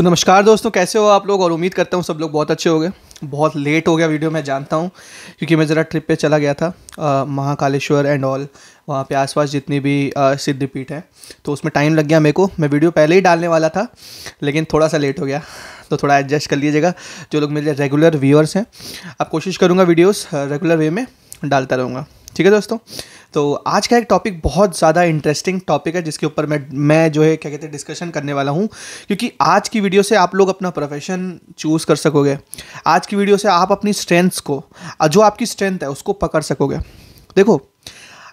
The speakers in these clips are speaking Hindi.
नमस्कार दोस्तों, कैसे हो आप लोग। और उम्मीद करता हूँ सब लोग बहुत अच्छे हो गए। बहुत लेट हो गया वीडियो, मैं जानता हूँ, क्योंकि मैं ज़रा ट्रिप पे चला गया था महाकालेश्वर एंड ऑल। वहाँ पे आसपास जितनी भी सिद्धपीठ है, तो उसमें टाइम लग गया मेरे को। मैं वीडियो पहले ही डालने वाला था, लेकिन थोड़ा सा लेट हो गया, तो थोड़ा एडजस्ट कर लीजिएगा। जो लोग मेरे रेगुलर व्यूअर्स हैं, अब कोशिश करूँगा वीडियोस रेगुलर वे में डालता रहूँगा, ठीक है दोस्तों। तो आज का एक टॉपिक बहुत ज़्यादा इंटरेस्टिंग टॉपिक है, जिसके ऊपर मैं जो है क्या कहते हैं डिस्कशन करने वाला हूँ, क्योंकि आज की वीडियो से आप लोग अपना प्रोफेशन चूज़ कर सकोगे। आज की वीडियो से आप अपनी स्ट्रेंथ्स को, जो आपकी स्ट्रेंथ है उसको पकड़ सकोगे। देखो,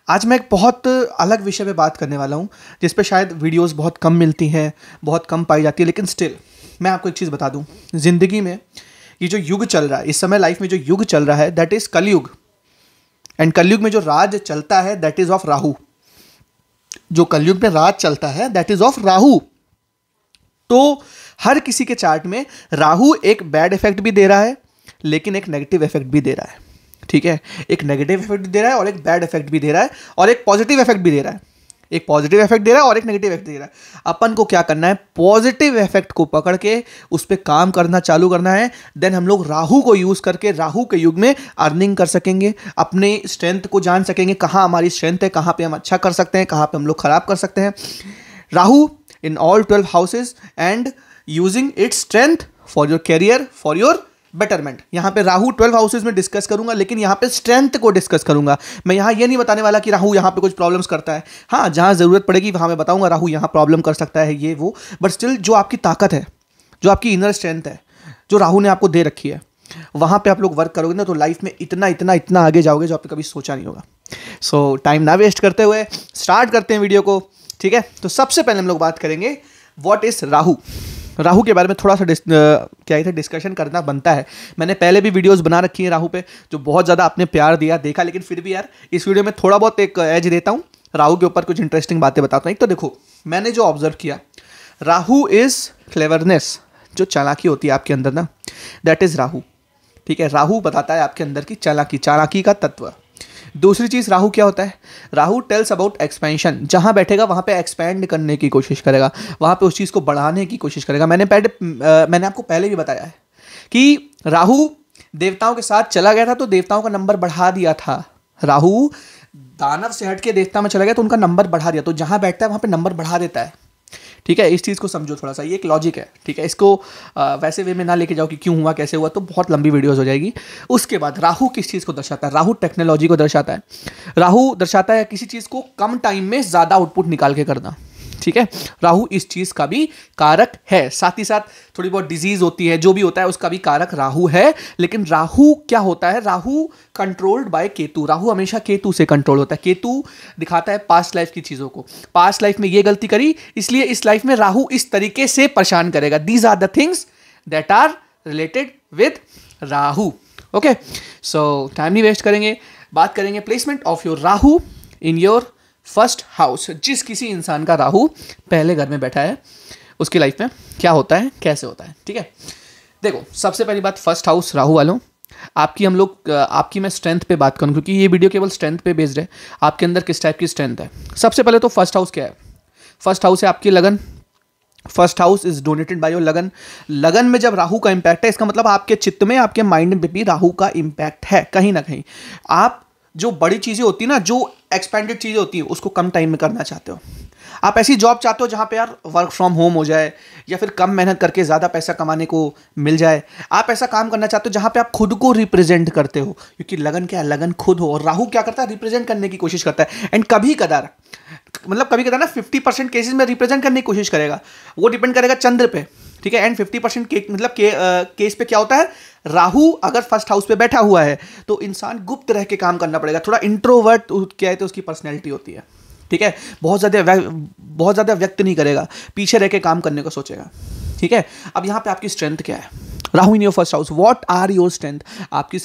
आज मैं एक बहुत अलग विषय पे बात करने वाला हूँ, जिस पे शायद वीडियोस बहुत कम मिलती हैं, बहुत कम पाई जाती है, लेकिन स्टिल मैं आपको एक चीज़ बता दूँ। ज़िंदगी में ये जो युग चल रहा है, इस समय लाइफ में जो युग चल रहा है, दैट इज़ कलयुग। एंड कलयुग में जो राज चलता है दैट इज ऑफ राहु। जो कलयुग में राज चलता है दैट इज ऑफ राहु। तो हर किसी के चार्ट में राहु एक बैड इफेक्ट भी दे रहा है, लेकिन एक नेगेटिव इफेक्ट भी दे रहा है, ठीक है। एक नेगेटिव इफेक्ट भी दे रहा है और एक बैड इफेक्ट भी दे रहा है, और एक पॉजिटिव इफेक्ट भी दे रहा है। एक पॉजिटिव इफेक्ट दे रहा है और एक नेगेटिव इफेक्ट दे रहा है। अपन को क्या करना है, पॉजिटिव इफेक्ट को पकड़ के उस पर काम करना चालू करना है। देन हम लोग राहु को यूज करके राहु के युग में अर्निंग कर सकेंगे, अपने स्ट्रेंथ को जान सकेंगे, कहाँ हमारी स्ट्रेंथ है, कहाँ पे हम अच्छा कर सकते हैं, कहाँ पे हम लोग खराब कर सकते हैं। Rahu in all 12 houses and using its strength for your career, for your betterment. यहाँ पे राहु 12 हाउसेज में डिस्कस करूंगा, लेकिन यहाँ पे स्ट्रेंथ को डिस्कस करूंगा। मैं यहाँ ये नहीं बताने वाला कि राहु यहाँ पे कुछ प्रॉब्लम्स करता है। हाँ, जहाँ ज़रूरत पड़ेगी वहाँ मैं बताऊंगा राहु यहाँ प्रॉब्लम कर सकता है, ये वो। बट स्टिल जो आपकी ताकत है, जो आपकी इनर स्ट्रेंथ है, जो राहु ने आपको दे रखी है, वहाँ पर आप लोग वर्क करोगे ना, तो लाइफ में इतना इतना इतना आगे जाओगे जो आपने कभी सोचा नहीं होगा। सो टाइम ना वेस्ट करते हुए स्टार्ट करते हैं वीडियो को, ठीक है। तो सबसे पहले हम लोग बात करेंगे व्हाट इज़ राहु। राहु के बारे में थोड़ा सा क्या है डिस्कशन करना बनता है। मैंने पहले भी वीडियोस बना रखी हैं राहु पे, जो बहुत ज़्यादा आपने प्यार दिया देखा, लेकिन फिर भी यार इस वीडियो में थोड़ा बहुत एक एज देता हूँ, राहु के ऊपर कुछ इंटरेस्टिंग बातें बताता हूँ। एक तो देखो, मैंने जो ऑब्जर्व किया, राहु इज़ क्लेवरनेस, जो चालाकी होती है आपके अंदर ना, दैट इज़ राहु, ठीक है। राहु बताता है आपके अंदर की चालाकी का तत्व। दूसरी चीज़ राहु क्या होता है, राहु टेल्स अबाउट एक्सपेंशन। जहाँ बैठेगा वहाँ पे एक्सपैंड करने की कोशिश करेगा, वहाँ पे उस चीज़ को बढ़ाने की कोशिश करेगा। मैंने आपको पहले भी बताया है कि राहु देवताओं के साथ चला गया था तो देवताओं का नंबर बढ़ा दिया था। राहु दानव से हट के देवता में चला गया तो उनका नंबर बढ़ा दिया। तो जहाँ बैठता है वहाँ पे नंबर बढ़ा देता है, ठीक है। इस चीज़ को समझो थोड़ा सा, ये एक लॉजिक है, ठीक है। इसको वैसे वे में ना लेके जाओ कि क्यों हुआ कैसे हुआ, तो बहुत लंबी वीडियोस हो जाएगी। उसके बाद राहु किस चीज़ को दर्शाता है, राहु टेक्नोलॉजी को दर्शाता है। राहु दर्शाता है किसी चीज़ को कम टाइम में ज़्यादा आउटपुट निकाल के करना, ठीक है। राहु इस चीज़ का भी कारक है। साथ ही साथ थोड़ी बहुत डिजीज होती है, जो भी होता है उसका भी कारक राहु है। लेकिन राहु क्या होता है, राहु कंट्रोल्ड बाय केतु। राहु हमेशा केतु से कंट्रोल होता है। केतु दिखाता है पास्ट लाइफ की चीज़ों को, पास्ट लाइफ में ये गलती करी, इसलिए इस लाइफ में राहु इस तरीके से परेशान करेगा। These are the things that are related with Rahu, okay. So time नहीं वेस्ट करेंगे, बात करेंगे placement of your Rahu in your first house. जिस किसी इंसान का राहु पहले घर में बैठा है, उसकी लाइफ में क्या होता है, कैसे होता है, ठीक है। देखो, सबसे पहली बात, फर्स्ट हाउस राहु वालों, आपकी मैं स्ट्रेंथ पे बात करूं, क्योंकि ये वीडियो केवल स्ट्रेंथ पे बेस्ड है। आपके अंदर किस टाइप की स्ट्रेंथ है। सबसे पहले तो फर्स्ट हाउस क्या है, फर्स्ट हाउस है आपकी लगन। First house is donated by your लगन। लगन में जब राहु का इंपैक्ट है, इसका मतलब आपके चित्त में, आपके माइंड में भी राहु का इंपैक्ट है कहीं ना कहीं। आप जो बड़ी चीज़ें होती है ना, जो एक्सपेंडेड चीज़ें होती हैं, उसको कम टाइम में करना चाहते हो। आप ऐसी जॉब चाहते हो जहाँ पे यार वर्क फ्रॉम होम हो जाए, या फिर कम मेहनत करके ज़्यादा पैसा कमाने को मिल जाए। आप ऐसा काम करना चाहते हो जहाँ पे आप खुद को रिप्रेजेंट करते हो, क्योंकि लगन क्या है, लगन खुद हो। और राहु क्या करता है, रिप्रेजेंट करने की कोशिश करता है। एंड कभी कदार ना 50% केसेस में रिप्रेजेंट करने की कोशिश करेगा। वो डिपेंड करेगा चंद्र पे, ठीक है। एंड 50% केस पे क्या होता है, राहु अगर फर्स्ट हाउस पे बैठा हुआ है तो इंसान गुप्त रह के काम करना पड़ेगा। थोड़ा इंट्रोवर्ट क्या है तो उसकी पर्सनैलिटी होती है, ठीक है। बहुत ज़्यादा व्यक्त नहीं करेगा, पीछे रह के काम करने को सोचेगा, ठीक है। अब यहाँ पे आपकी स्ट्रेंथ क्या है, Rahu in your first house, what are your strength. आपकी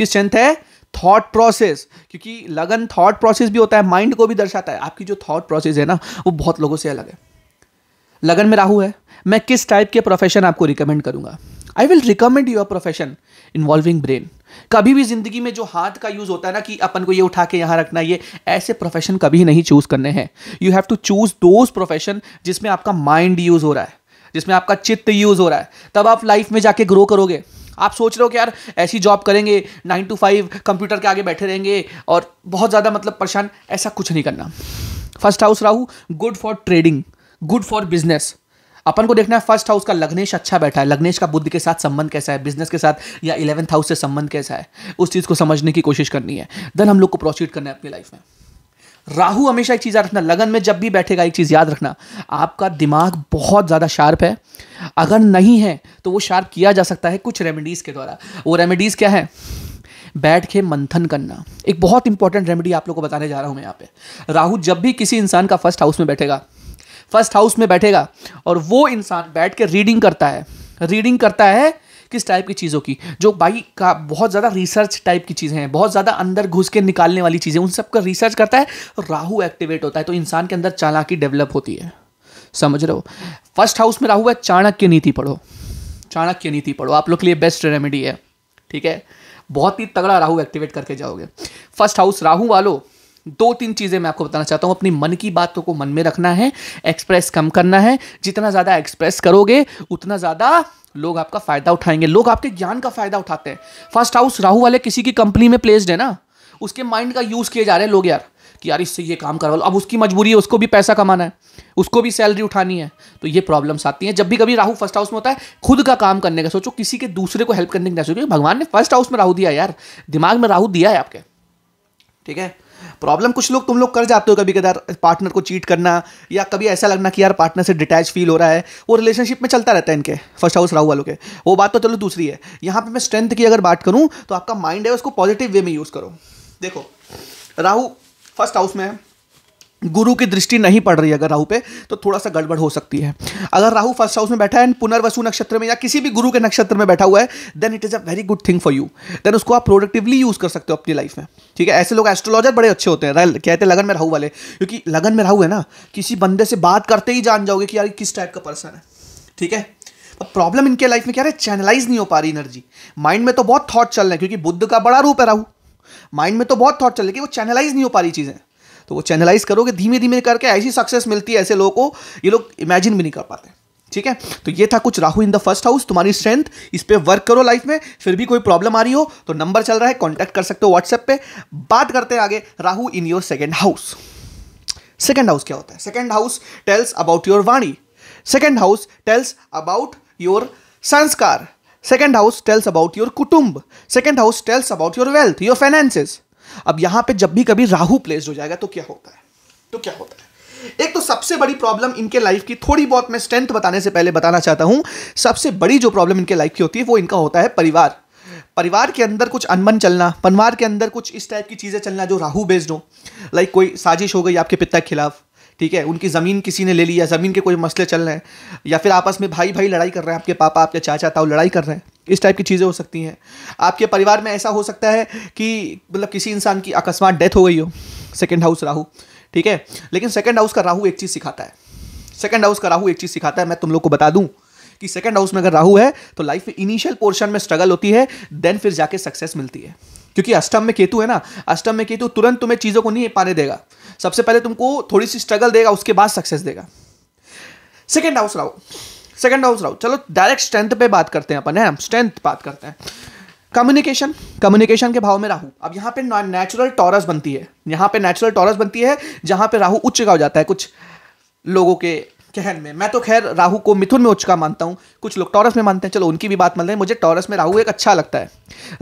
स्ट्रेंथ है थॉट प्रोसेस, क्योंकि लगन थॉट प्रोसेस भी होता है, माइंड को भी दर्शाता है। आपकी जो थॉट प्रोसेस है ना, वो बहुत लोगों से अलग है। लगन में राहु है, मैं किस टाइप के प्रोफेशन आपको रिकमेंड करूंगा। I will recommend your profession involving brain. कभी भी जिंदगी में जो हाथ का यूज होता है ना कि अपन को ये उठा के यहां रखना, ये ऐसे प्रोफेशन कभी नहीं चूज करने हैं। You have to choose those profession जिसमें आपका माइंड यूज हो रहा है, जिसमें आपका चित्त यूज हो रहा है, तब आप लाइफ में जाके ग्रो करोगे। आप सोच रहे हो कि यार ऐसी जॉब करेंगे 9 to 5 कंप्यूटर के आगे बैठे रहेंगे और बहुत ज़्यादा मतलब परेशान, ऐसा कुछ नहीं करना। First house Rahu good for trading, good for business. अपन को देखना है फर्स्ट हाउस का लग्नेश अच्छा बैठा है, लग्नेश का बुध के साथ संबंध कैसा है, बिजनेस के साथ या 11th हाउस से संबंध कैसा है, उस चीज़ को समझने की कोशिश करनी है। देन हम लोग को प्रोसीड करना है अपनी लाइफ में। राहु हमेशा एक चीज़ याद रखना, लगन में जब भी बैठेगा एक चीज़ याद रखना, आपका दिमाग बहुत ज़्यादा शार्प है। अगर नहीं है तो वो शार्प किया जा सकता है कुछ रेमेडीज़ के द्वारा। वो रेमेडीज़ क्या है? बैठ के मंथन करना। एक बहुत इंपॉर्टेंट रेमेडी आप लोग को बताने जा रहा हूँ मैं यहाँ पे। राहु जब भी किसी इंसान का फर्स्ट हाउस में बैठेगा, फर्स्ट हाउस में बैठेगा और वो इंसान बैठ के रीडिंग करता है, रीडिंग करता है किस टाइप की चीज़ों की, जो भाई का बहुत ज़्यादा रिसर्च टाइप की चीज़ें हैं, बहुत ज़्यादा अंदर घुस के निकालने वाली चीज़ें, उन सब का रिसर्च करता है, राहु एक्टिवेट होता है तो इंसान के अंदर चालाकी डेवलप होती है। समझ रहे हो? फर्स्ट हाउस में राहु है, चाणक्य नीति पढ़ो, चाणक्य नीति पढ़ो, आप लोग के लिए बेस्ट रेमेडी है। ठीक है, बहुत ही तगड़ा राहु एक्टिवेट करके जाओगे। फर्स्ट हाउस राहु वालों, 2-3 चीज़ें मैं आपको बताना चाहता हूँ। अपनी मन की बातों को मन में रखना है, एक्सप्रेस कम करना है। जितना ज़्यादा एक्सप्रेस करोगे उतना ज़्यादा लोग आपका फ़ायदा उठाएंगे, लोग आपके ज्ञान का फ़ायदा उठाते हैं। फर्स्ट हाउस राहु वाले किसी की कंपनी में प्लेस्ड है ना, उसके माइंड का यूज़ किए जा रहे हैं लोग यार, कि यार इससे ये काम करवा लो। अब उसकी मजबूरी है, उसको भी पैसा कमाना है, उसको भी सैलरी उठानी है, तो ये प्रॉब्लम्स आती हैं। जब भी कभी राहु फर्स्ट हाउस में होता है, खुद का काम करने का सोचो, किसी के दूसरे को हेल्प करने की ना सोचो। भगवान ने फर्स्ट हाउस में राहु दिया यार, दिमाग में राहु दिया है आपके। ठीक है, प्रॉब्लम कुछ लोग तुम लोग कर जाते हो कभी कदार, पार्टनर को चीट करना या कभी ऐसा लगना कि यार पार्टनर से डिटैच फील हो रहा है, वो रिलेशनशिप में चलता रहता है इनके फर्स्ट हाउस राहु वालों के। वो बात तो चलो दूसरी है। यहाँ पे मैं स्ट्रेंथ की अगर बात करूँ तो आपका माइंड है उसको पॉजिटिव वे में यूज़ करो। देखो राहु फर्स्ट हाउस में है, गुरु की दृष्टि नहीं पड़ रही है अगर राहु पे, तो थोड़ा सा गड़बड़ हो सकती है। अगर राहु फर्स्ट हाउस में बैठा है पुनर्वसु नक्षत्र में या किसी भी गुरु के नक्षत्र में बैठा हुआ है, then it is a very good thing for you. Then उसको आप प्रोडक्टिवली यूज़ कर सकते हो अपनी लाइफ में। ठीक है, ऐसे लोग एस्ट्रोलॉजर बड़े अच्छे होते हैं, कहते हैं लगन में राहु वाले, क्योंकि लगन में राहु है ना, किसी बंदे से बात करते ही जान जाओगे कि यार किस टाइप का पर्सन है। ठीक है, अब प्रॉब्लम इनके लाइफ में क्या है? चैनलाइज नहीं हो पा रही एनर्जी। माइंड में तो बहुत थॉट चल रहे हैं, क्योंकि बुद्ध का बड़ा रूप है राहु, माइंड में तो बहुत थॉट चल रहे हैं कि वो चैनलाइज नहीं हो पा रही चीज़ें। तो वो चैनलाइज करोगे धीमे धीमे करके, ऐसी सक्सेस मिलती है ऐसे लोगों को, ये लोग इमेजिन भी नहीं कर पाते। ठीक है, तो ये था कुछ Rahu in the first house, तुम्हारी स्ट्रेंथ, इस पे वर्क करो लाइफ में। फिर भी कोई प्रॉब्लम आ रही हो तो नंबर चल रहा है, कॉन्टैक्ट कर सकते हो व्हाट्सएप पे। बात करते हैं आगे, Rahu in your second house. Second house क्या होता है? Second house tells about your वाणी, second house tells about your संस्कार, second house tells about your कुटुंब, second house tells about your wealth, your finances. अब यहां पे जब भी कभी राहु प्लेस्ड हो जाएगा तो क्या होता है? एक तो सबसे बड़ी प्रॉब्लम इनके लाइफ की, थोड़ी बहुत मैं स्ट्रेंथ बताने से पहले बताना चाहता हूं, सबसे बड़ी जो प्रॉब्लम इनके लाइफ की होती है वो इनका होता है परिवार। परिवार के अंदर कुछ अनबन चलना, परिवार के अंदर कुछ इस टाइप की चीजें चलना जो राहु बेस्ड हो। लाइक कोई साजिश हो गई आपके पिता के खिलाफ, ठीक है, उनकी ज़मीन किसी ने ले ली या ज़मीन के कोई मसले चल रहे हैं, या फिर आपस में भाई भाई लड़ाई कर रहे हैं, आपके पापा आपके चाचा ताऊ लड़ाई कर रहे हैं, इस टाइप की चीज़ें हो सकती हैं। आपके परिवार में ऐसा हो सकता है कि मतलब किसी इंसान की अकस्मात डेथ हो गई हो, सेकेंड हाउस राहु। ठीक है, लेकिन सेकेंड हाउस का राहु एक चीज़ सिखाता है, सेकेंड हाउस का राहु एक चीज़ सिखाता है, मैं तुम लोग को बता दूं कि सेकेंड हाउस में अगर राहु है तो लाइफ में इनिशियल पोर्शन में स्ट्रगल होती है, देन फिर जाके सक्सेस मिलती है। क्योंकि अष्टम में केतु है ना, अष्टम में केतु तुरंत तुम्हें चीज़ों को नहीं पाने देगा, सबसे पहले तुमको थोड़ी सी स्ट्रगल देगा, उसके बाद सक्सेस देगा। Second house Rahu, second house Rahu. चलो डायरेक्ट स्ट्रेंथ पे बात करते हैं अपन, है स्ट्रेंथ बात करते हैं। कम्युनिकेशन, कम्युनिकेशन के भाव में राहु। अब यहाँ पे नेचुरल टॉरस बनती है, यहाँ पे नेचुरल टॉरस बनती है जहाँ पे राहु उच्च का हो जाता है कुछ लोगों के कहन में। मैं तो खैर राहु को मिथुन में उच्च का मानता हूँ, कुछ लोग टॉरस में मानते हैं, चलो उनकी भी बात मान लें। मुझे टॉरस में राहु एक अच्छा लगता है,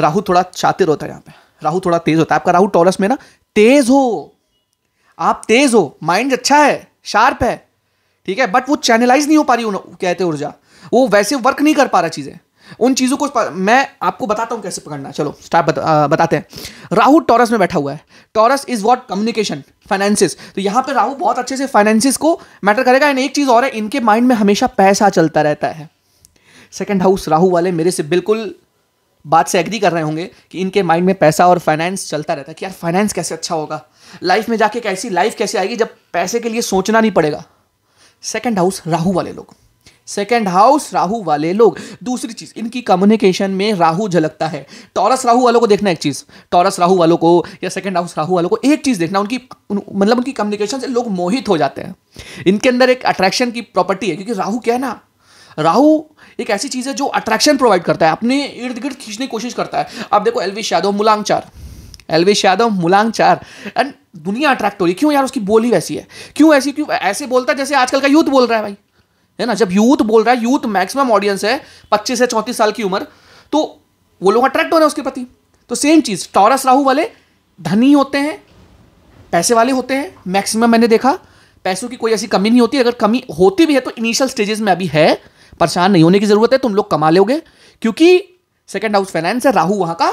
राहु थोड़ा शातिर होता है, यहाँ पे राहु थोड़ा तेज होता है। आपका राहु टॉरस में ना तेज हो, आप तेज हो, माइंड अच्छा है, शार्प है, ठीक है, बट वो चैनलाइज नहीं हो पा रही, कहते ऊर्जा, वो वैसे वर्क नहीं कर पा रहा चीजें, उन चीजों को मैं आपको बताता हूं कैसे पकड़ना। चलो स्टार्ट बताते हैं। राहु टॉरस में बैठा हुआ है, taurus is what? Communication, finances. तो यहां पे राहु बहुत अच्छे से फाइनेंसिस को मैटर करेगा। एंड एक चीज और है, इनके माइंड में हमेशा पैसा चलता रहता है। सेकेंड हाउस राहु वाले मेरे से बिल्कुल बात से एग्री कर रहे होंगे कि इनके माइंड में पैसा और फाइनेंस चलता रहता है कि यार फाइनेंस कैसे अच्छा होगा, लाइफ में जाके कैसी लाइफ कैसे आएगी जब पैसे के लिए सोचना नहीं पड़ेगा। सेकेंड हाउस राहु वाले लोग, सेकंड हाउस राहु वाले लोग। दूसरी चीज, इनकी कम्युनिकेशन में राहु झलकता है। टॉरस राहु वालों को देखना एक चीज, टॉरस राहु वालों को या सेकंड हाउस राहु वालों को एक चीज देखना, मतलब उनकी कम्युनिकेशन से लोग मोहित हो जाते हैं। इनके अंदर एक अट्रैक्शन की प्रॉपर्टी है, क्योंकि राहु क्या है ना, राहु एक ऐसी चीज है जो अट्रैक्शन प्रोवाइड करता है, अपने इर्द गिर्द खींचने की कोशिश करता है। अब देखो एलविश यादव मुलांग 4 एंड दुनिया अट्रैक्ट हो रही। क्यों यार? उसकी बोली वैसी है। क्यों ऐसे बोलता है जैसे आजकल का यूथ बोल रहा है भाई, है ना। जब यूथ बोल रहा है, यूथ मैक्सिमम ऑडियंस है 25 से 34 साल की उम्र, तो वो लोग अट्रैक्ट हो रहे हैं उसके प्रति। तो सेम चीज, टॉरस राहु वाले धनी होते हैं, पैसे वाले होते हैं मैक्सिमम। मैंने देखा पैसों की कोई ऐसी कमी नहीं होती, अगर कमी होती भी है तो इनिशियल स्टेजेस में अभी है। परेशान नहीं होने की जरूरत है, तुम लोग कमा लोगे, क्योंकि सेकंड हाउस फाइनेंस है, राहु वहां का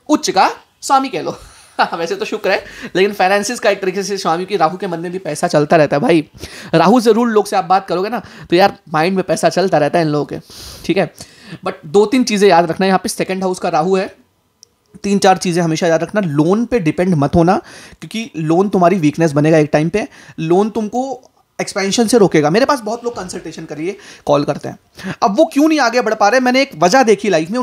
उच्च का स्वामी कह लो। वैसे तो शुक्र है, लेकिन फाइनेंसिस का एक तरीके से स्वामी, की राहु के मन में भी पैसा चलता रहता है भाई। राहु से रूल लोग से आप बात करोगे ना, तो यार माइंड में पैसा चलता रहता है इन लोगों के, ठीक है। बट 2-3 चीजें याद रखना, यहाँ पे सेकंड हाउस का राहु है, 3-4 चीजें हमेशा याद रखना। लोन पे डिपेंड मत होना, क्योंकि लोन तुम्हारी वीकनेस बनेगा एक टाइम पे। लोन तुमको एक्सपेंशन से रोकेगा। मेरे पास बहुत लोग कंसल्टेशन करिए कॉल करते हैं, अब वो क्यों नहीं आगे बढ़ पा रहे। मैंने एक वजह देखी लाइफ में,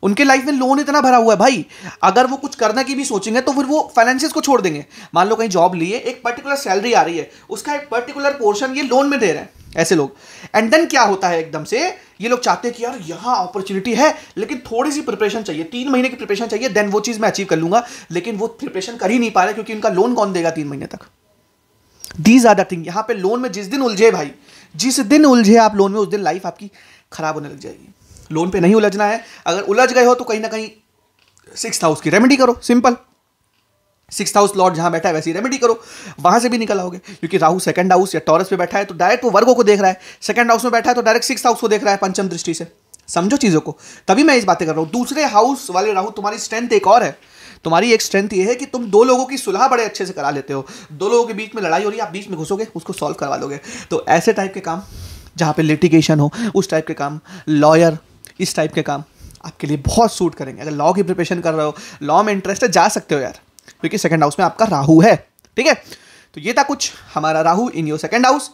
उनके लाइफ में लोन इतना भरा हुआ है भाई, अगर वो कुछ करने की भी सोचेंगे तो फिर वो फाइनेंसिस को छोड़ देंगे। मान लो कहीं जॉब लिए, एक पर्टिकुलर सैलरी आ रही है, उसका एक पर्टिकुलर पोर्शन ये लोन में दे रहे हैं ऐसे लोग। एंड देन क्या होता है, एकदम से ये लोग चाहते हैं कि यार यहाँ अपॉर्चुनिटी है, लेकिन थोड़ी सी प्रिपरेशन चाहिए, 3 महीने की प्रिपरेशन चाहिए, देन वो चीज मैं अचीव कर लूंगा। लेकिन वो प्रिपरेशन कर ही नहीं पा रहे, क्योंकि उनका लोन कौन देगा 3 महीने तक। These are the thing. यहाँ पे लोन में जिस दिन उलझे भाई, जिस दिन उलझे आप लोन में, उस दिन लाइफ आपकी खराब होने लग जाएगी। लोन पे नहीं उलझना है। अगर उलझ गए हो तो कहीं ना कहीं 6th हाउस की रेमेडी करो, सिंपल। 6th हाउस लॉर्ड जहां बैठा है वैसी रेमेडी करो, वहां से भी निकल आओगे। क्योंकि राहु सेकंड हाउस या टॉरस पे बैठा है तो डायरेक्ट वो वर्गों को देख रहा है, सेकंड हाउस में बैठा है तो डायरेक्ट 6th हाउस को देख रहा है पंचम दृष्टि से। समझो चीजों को, तभी मैं इस बातें कर रहा हूं। दूसरे हाउस वाले राहु, तुम्हारी स्ट्रेंथ एक और है। तुम्हारी एक स्ट्रेंथ ये है कि तुम 2 लोगों की सुलह बड़े अच्छे से करा लेते हो। 2 लोगों के बीच में लड़ाई हो रही है, आप बीच में घुसोगे, उसको सॉल्व करवा लोगे। तो ऐसे टाइप के काम, जहां पे लिटिगेशन हो, उस टाइप के काम, लॉयर, इस टाइप के काम आपके लिए बहुत सूट करेंगे। अगर लॉ की प्रिपरेशन कर रहे हो, लॉ में इंटरेस्ट है, जा सकते हो यार, क्योंकि सेकंड हाउस में आपका राहु है, ठीक है। तो ये था कुछ हमारा Rahu in your second house.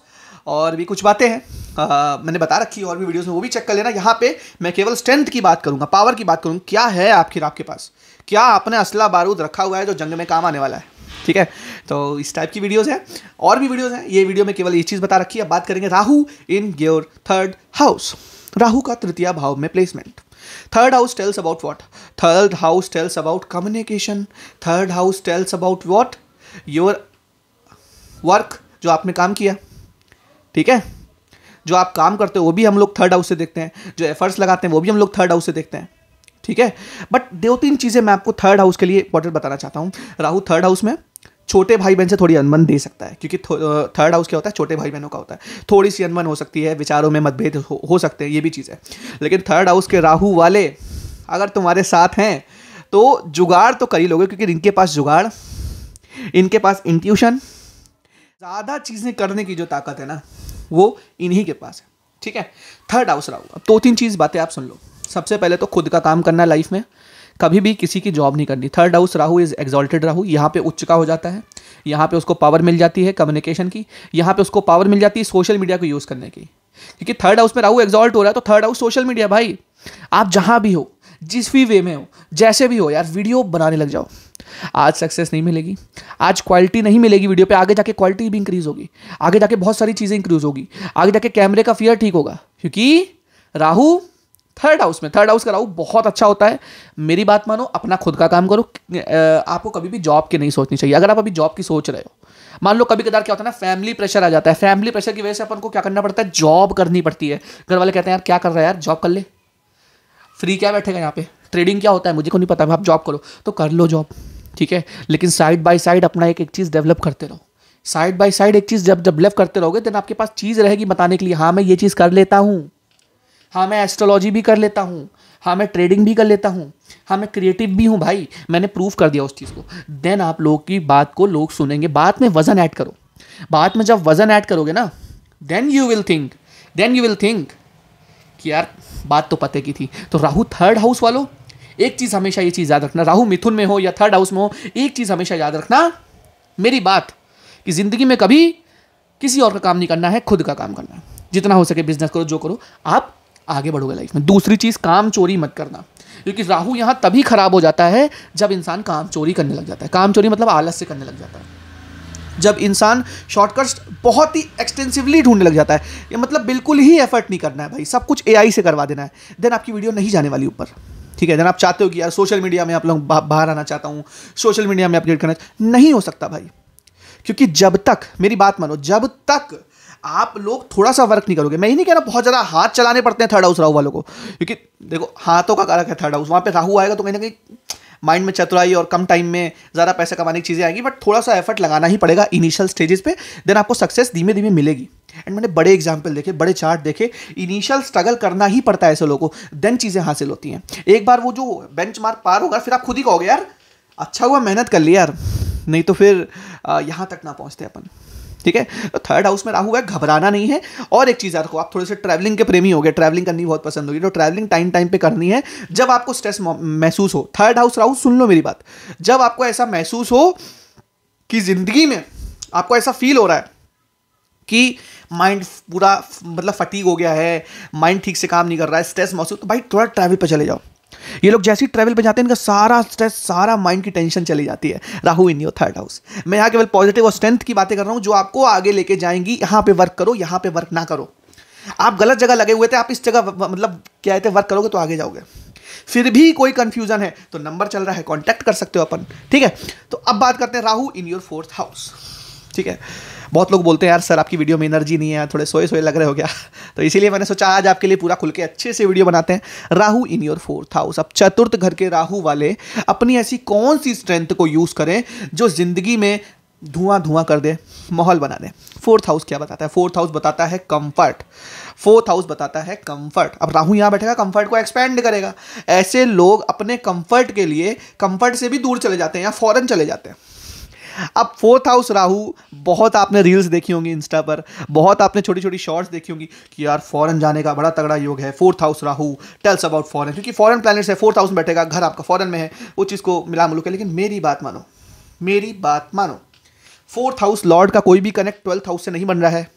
और भी कुछ बातें हैं मैंने बता रखी है और भी वीडियोस में, वो भी चेक कर लेना। यहाँ पे मैं केवल स्ट्रेंथ की बात करूंगा, पावर की बात करूंगा। क्या है आखिर आपके पास, क्या आपने असला बारूद रखा हुआ है जो जंग में काम आने वाला है, ठीक है। तो इस टाइप की वीडियोस है, और भी वीडियोस हैं। ये वीडियो में केवल ये चीज़ बता रखी है। बात करेंगे Rahu in your 3rd house, Rahu का 3य भाव में placement. 3rd house tells about what? 3rd house tells about communication. 3rd house tells about what? Your work, जो आपने काम किया, ठीक है। जो आप काम करते हो वो भी हम लोग 3rd हाउस से देखते हैं, जो एफर्ट्स लगाते हैं वो भी हम लोग 3rd हाउस से देखते हैं, ठीक है। बट 2-3 चीज़ें मैं आपको 3rd हाउस के लिए इंपॉर्टेंट बताना चाहता हूँ। राहु 3rd हाउस में छोटे भाई बहन से थोड़ी अनबन दे सकता है, क्योंकि 3rd हाउस क्या होता है, छोटे भाई बहनों का होता है। थोड़ी सी अनबन हो सकती है, विचारों में मतभेद हो सकते हैं, ये भी चीज़ है। लेकिन 3rd हाउस के राहु वाले अगर तुम्हारे साथ हैं तो जुगाड़ तो कर ही लोगे, क्योंकि इनके पास जुगाड़, इनके पास इंट्यूशन, ज़्यादा चीज़ें करने की जो ताकत है ना, वो इन्हीं के पास है, ठीक है। 3rd house Rahu. अब 2-3 चीज़ बातें आप सुन लो। सबसे पहले तो खुद का काम करना लाइफ में, कभी भी किसी की जॉब नहीं करनी। 3rd house Rahu is exalted Rahu, यहाँ पे उच्च का हो जाता है, यहाँ पे उसको पावर मिल जाती है कम्युनिकेशन की, यहाँ पे उसको पावर मिल जाती है सोशल मीडिया को यूज़ करने की। क्योंकि 3rd हाउस में राहु एक्सॉल्ट हो रहा है, तो 3rd हाउस सोशल मीडिया भाई। आप जहाँ भी हो, जिस भी वे में हो, जैसे भी हो यार, वीडियो बनाने लग जाओ। आज सक्सेस नहीं मिलेगी, आज क्वालिटी नहीं मिलेगी वीडियो पे, आगे जाके क्वालिटी भी इंक्रीज होगी, आगे जाके बहुत सारी चीज़ें इंक्रीज होगी, आगे जाके कैमरे का फियर ठीक होगा, क्योंकि राहु 3rd हाउस में। 3rd हाउस का राहु बहुत अच्छा होता है। मेरी बात मानो, अपना खुद का काम करो। आपको कभी भी जॉब की नहीं सोचनी चाहिए। अगर आप अभी जॉब की सोच रहे हो, मान लो कभी कदार क्या होता है ना, फैमिली प्रेशर आ जाता है, फैमिली प्रेशर की वजह से अपन को क्या करना पड़ता है, जॉब करनी पड़ती है। घर वाले कहते हैं यार क्या कर रहा है यार, जॉब कर ले, फ्री क्या बैठेगा यहाँ पे, ट्रेडिंग क्या होता है मुझे को नहीं पता, आप जॉब करो, तो कर लो जॉब, ठीक है। लेकिन साइड बाय साइड अपना एक चीज़ डेवलप करते रहो। साइड बाय साइड एक चीज़ जब डेवलप करते रहोगे, देन आपके पास चीज़ रहेगी बताने के लिए, हाँ मैं ये चीज़ कर लेता हूँ, हाँ मैं एस्ट्रोलॉजी भी कर लेता हूँ, हाँ मैं ट्रेडिंग भी कर लेता हूँ, हाँ मैं क्रिएटिव भी हूँ भाई, मैंने प्रूव कर दिया उस चीज़ को। देन आप लोग की बात को लोग सुनेंगे। बात में वजन ऐड करो। बात में जब वजन ऐड करोगे ना, देन यू विल थिंक कि यार बात तो पते की थी। तो राहु 3rd हाउस वालों, एक चीज़ हमेशा ये चीज़ याद रखना, राहु मिथुन में हो या 3rd हाउस में हो, एक चीज़ हमेशा याद रखना मेरी बात, कि ज़िंदगी में कभी किसी और का काम नहीं करना है, खुद का काम करना है। जितना हो सके बिजनेस करो, जो करो, आप आगे बढ़ोगे लाइफ में। दूसरी चीज़, काम चोरी मत करना, क्योंकि राहु यहाँ तभी खराब हो जाता है जब इंसान काम चोरी करने लग जाता है। काम चोरी मतलब आलस से करने लग जाता है, जब इंसान शॉर्टकट्स बहुत ही एक्सटेंसिवली ढूंढने लग जाता है। ये मतलब बिल्कुल ही एफर्ट नहीं करना है भाई, सब कुछ एआई से करवा देना है, देन आपकी वीडियो नहीं जाने वाली ऊपर, ठीक है। देन आप चाहते हो कि यार सोशल मीडिया में आप लोग बाहर आना चाहता हूँ, सोशल मीडिया में अपडेट करना, नहीं हो सकता भाई। क्योंकि जब तक, मेरी बात मानो, जब तक आप लोग थोड़ा सा वर्क नहीं करोगे, मैं ही नहीं कह रहा बहुत ज़्यादा हाथ चलाने पड़ते हैं थर्ड हाउस राहु वालों को, क्योंकि देखो हाथों का कारक है थर्ड हाउस, वहाँ पे राहु आएगा तो कहीं ना कहीं माइंड में चतुराई और कम टाइम में ज़्यादा पैसे कमाने की चीज़ें आएंगी, बट थोड़ा सा एफर्ट लगाना ही पड़ेगा इनिशियल स्टेजेस पे, देन आपको सक्सेस धीमे धीमे मिलेगी। एंड मैंने बड़े एग्जाम्पल देखे, बड़े चार्ट देखे, इनिशियल स्ट्रगल करना ही पड़ता है ऐसे लोगों को, देन चीज़ें हासिल होती हैं। एक बार वो जो बेंचमार्क पार होगा, फिर आप खुद ही कहोगे यार अच्छा हुआ मेहनत कर ली यार, नहीं तो फिर यहाँ तक ना पहुँचते अपन, ठीक है। तो थर्ड हाउस में राहु है, घबराना नहीं है। और एक चीज़ आपको, आप थोड़े से ट्रैवलिंग के प्रेमी हो गए, ट्रैवलिंग करनी बहुत पसंद होगी, तो ट्रैवलिंग टाइम पे करनी है जब आपको स्ट्रेस महसूस हो। थर्ड हाउस राहु, सुन लो मेरी बात, जब आपको ऐसा महसूस हो कि जिंदगी में आपको ऐसा फील हो रहा है कि माइंड पूरा मतलब फटीग हो गया है, माइंड ठीक से काम नहीं कर रहा है, स्ट्रेस महसूस, तो भाई थोड़ा ट्रैवल पे चले जाओ। ये लोग जैसे ही ट्रैवल पे जाते हैं, इनका सारा स्ट्रेस, सारा माइंड की टेंशन चली जाती है। Rahu in your third house. मैं यहाँ केवल पॉजिटिव और स्ट्रेंथ की बातें कर रहा हूँ जो आपको आगे लेके जाएंगी। यहाँ पे वर्क करो, यहाँ पे वर्क ना करो। आप गलत जगह लगे हुए थे, आप इस जगह मतलब क्या कहते हैं वर्क करोगे तो आगे जाओगे। फिर भी कोई कंफ्यूजन है तो नंबर चल रहा है, कांटेक्ट कर सकते हो अपन, ठीक है। तो अब बात करते हैं Rahu in your fourth house, ठीक है। बहुत लोग बोलते हैं यार सर आपकी वीडियो में एनर्जी नहीं है, थोड़े सोए सोए लग रहे हो क्या, तो इसीलिए मैंने सोचा आज आपके लिए पूरा खुल के अच्छे से वीडियो बनाते हैं। Rahu in your fourth house. अब चतुर्थ घर के राहु वाले अपनी ऐसी कौन सी स्ट्रेंथ को यूज़ करें जो जिंदगी में धुआं धुआं कर दे, माहौल बना दे। फोर्थ हाउस क्या बताता है? फोर्थ हाउस बताता है कंफर्ट। फोर्थ हाउस बताता है कंफर्ट। अब राहु यहाँ बैठेगा, कंफर्ट को एक्सपेंड करेगा। ऐसे लोग अपने कंफर्ट के लिए कंफर्ट से भी दूर चले जाते हैं या फॉरेन चले जाते हैं। अब फोर्थ हाउस राहु, बहुत आपने रील्स देखी होंगी इंस्टा पर, बहुत आपने छोटी छोटी शॉर्ट्स देखी होंगी कि यार फॉरेन जाने का बड़ा तगड़ा योग है। Fourth house Rahu tells about foreign, क्योंकि फॉरेन प्लैनेट्स है, फोर्थ हाउस में बैठेगा, घर आपका फॉरेन में है, वो चीज़ को मिला मुलूक है। लेकिन मेरी बात मानो, मेरी बात मानो, फोर्थ हाउस लॉर्ड का कोई भी कनेक्ट ट्वेल्थ हाउस से नहीं बन रहा है।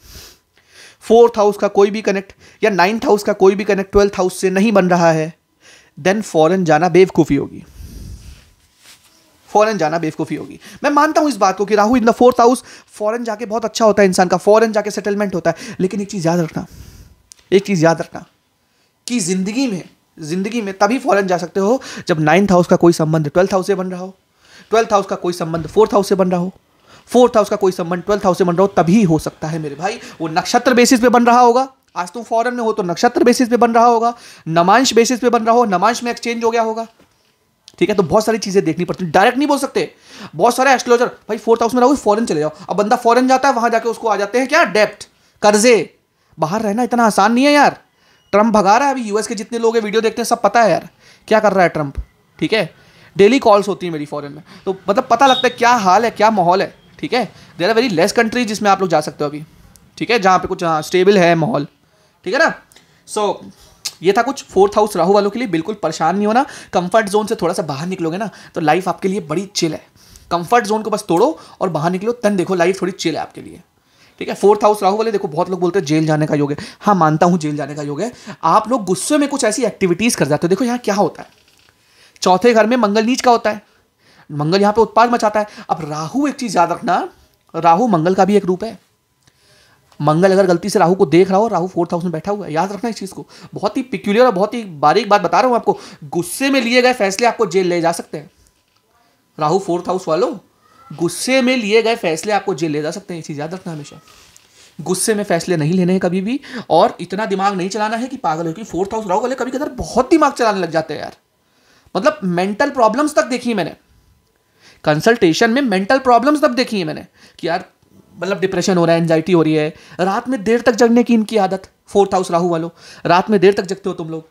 फोर्थ हाउस का कोई भी कनेक्ट या नाइन्थ हाउस का कोई भी कनेक्ट ट्वेल्थ हाउस से नहीं बन रहा है, देन फॉरेन जाना बेवकूफ़ी होगी। फॉरेन जाना बेवकूफ़ी होगी। मैं मानता हूं इस बात को कि Rahu in the fourth house, foreign जाके बहुत अच्छा होता है इंसान का, फॉरेन जाके सेटलमेंट होता है। लेकिन एक चीज़ याद रखना, एक चीज़ याद रखना कि जिंदगी में तभी फॉरेन जा सकते हो जब नाइन्थ हाउस का कोई संबंध ट्वेल्थ हाउस से बन रहा हो, ट्वेल्थ हाउस का कोई संबंध फोर्थ हाउस से बन रहा हो, फोर्थ हाउस का कोई संबंध ट्वेल्थ हाउस से बन रहा हो, तभी हो सकता है मेरे भाई। वो नक्षत्र बेसिस पे बन रहा होगा, आज तुम फॉरेन में हो तो नक्षत्र बेसिस पे बन रहा होगा, नमांश बेसिस पे बन रहा हो, नमांश में एक्सचेंज हो गया होगा, ठीक है। तो बहुत सारी चीजें देखनी पड़ती है, डायरेक्ट नहीं बोल सकते। बहुत सारे एस्ट्रोलॉजर भाई फोर्थ हाउस में रहो, फॉरेन चले जाओ। अब बंदा फॉरेन जाता है, वहां जाके उसको आ जाते हैं क्या, डेप्ट, कर्जे। बाहर रहना इतना आसान नहीं है यार। ट्रंप भगा रहा है अभी, यूएस के जितने लोग वीडियो देखते हैं सब पता है यार क्या कर रहा है ट्रंप, ठीक है। डेली कॉल्स होती है मेरी फॉरेन में, तो मतलब पता लगता है क्या हाल है, क्या माहौल है, ठीक है। There are very less country जिसमें आप लोग जा सकते हो अभी, ठीक है, जहाँ पे कुछ स्टेबल है माहौल, ठीक है ना। सो ये था कुछ फोर्थ हाउस राहु वालों के लिए। बिल्कुल परेशान नहीं होना, कंफर्ट जोन से थोड़ा सा बाहर निकलोगे ना तो लाइफ आपके लिए बड़ी चिल है। कंफर्ट जोन को बस तोड़ो और बाहर निकलो, तन देखो लाइफ थोड़ी चिल है आपके लिए, ठीक है। फोर्थ हाउस राहु वाले, देखो बहुत लोग बोलते हैं जेल जाने का योग है। हाँ मानता हूँ जेल जाने का योग है। आप लोग गुस्से में कुछ ऐसी एक्टिविटीज कर जाते हो। देखो यहाँ क्या होता है, चौथे घर में मंगल नीच का होता है, मंगल यहाँ पे उत्पाद मचाता है। अब राहु, एक चीज याद रखना, राहु मंगल का भी एक रूप है। मंगल अगर गलती से राहु को देख रहा हो, राहु फोर्थ हाउस में बैठा हुआ है, याद रखना इस चीज को। बहुत ही पिक्यूलियर और बहुत ही बारीक बात बता रहा हूं आपको। गुस्से में लिए गए फैसले आपको जेल ले जा सकते हैं। राहु फोर्थ हाउस वालों, गुस्से में लिए गए फैसले आपको जेल ले जा सकते हैं, ये चीज याद रखना हमेशा। गुस्से में फैसले नहीं लेने हैं कभी भी, और इतना दिमाग नहीं चलाना है कि पागल हो। कि फोर्थ हाउस राहु वाले कभी कभी बहुत दिमाग चलाने लग जाते हैं यार। मतलब मेंटल प्रॉब्लम्स तक देखी है मैंने, कंसल्टेशन में मेंटल प्रॉब्लम्स तक देखी है मैंने कि यार मतलब डिप्रेशन हो रहा है, एंजाइटी हो रही है, रात में देर तक जगने की इनकी आदत। फोर्थ हाउस राहु वालों, रात में देर तक जगते हो तुम लोग,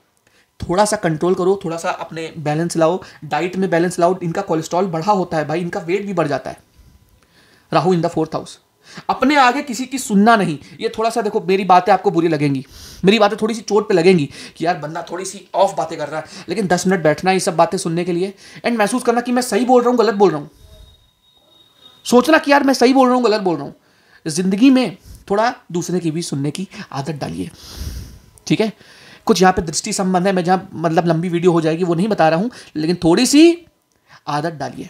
थोड़ा सा कंट्रोल करो, थोड़ा सा अपने बैलेंस लाओ, डाइट में बैलेंस लाओ। इनका कोलेस्ट्रॉल बढ़ा होता है भाई, इनका वेट भी बढ़ जाता है। Rahu in the fourth house. अपने आगे किसी की सुनना नहीं। ये थोड़ा सा देखो, मेरी बातें आपको बुरी लगेंगी, मेरी बातें थोड़ी सी चोट पे लगेंगी कि यार बंदा थोड़ी सी ऑफ बातें कर रहा है, लेकिन 10 मिनट बैठना ये सब बातें सुनने के लिए एंड महसूस करना कि मैं सही बोल रहा हूँ गलत बोल रहा हूँ। सोचना कि यार मैं सही बोल रहा हूँ गलत बोल रहा हूँ। जिंदगी में थोड़ा दूसरे की भी सुनने की आदत डालिए, ठीक है। कुछ यहाँ पे दृष्टि संबंध है, मैं जहाँ मतलब लंबी वीडियो हो जाएगी वो नहीं बता रहा हूँ, लेकिन थोड़ी सी आदत डालिए,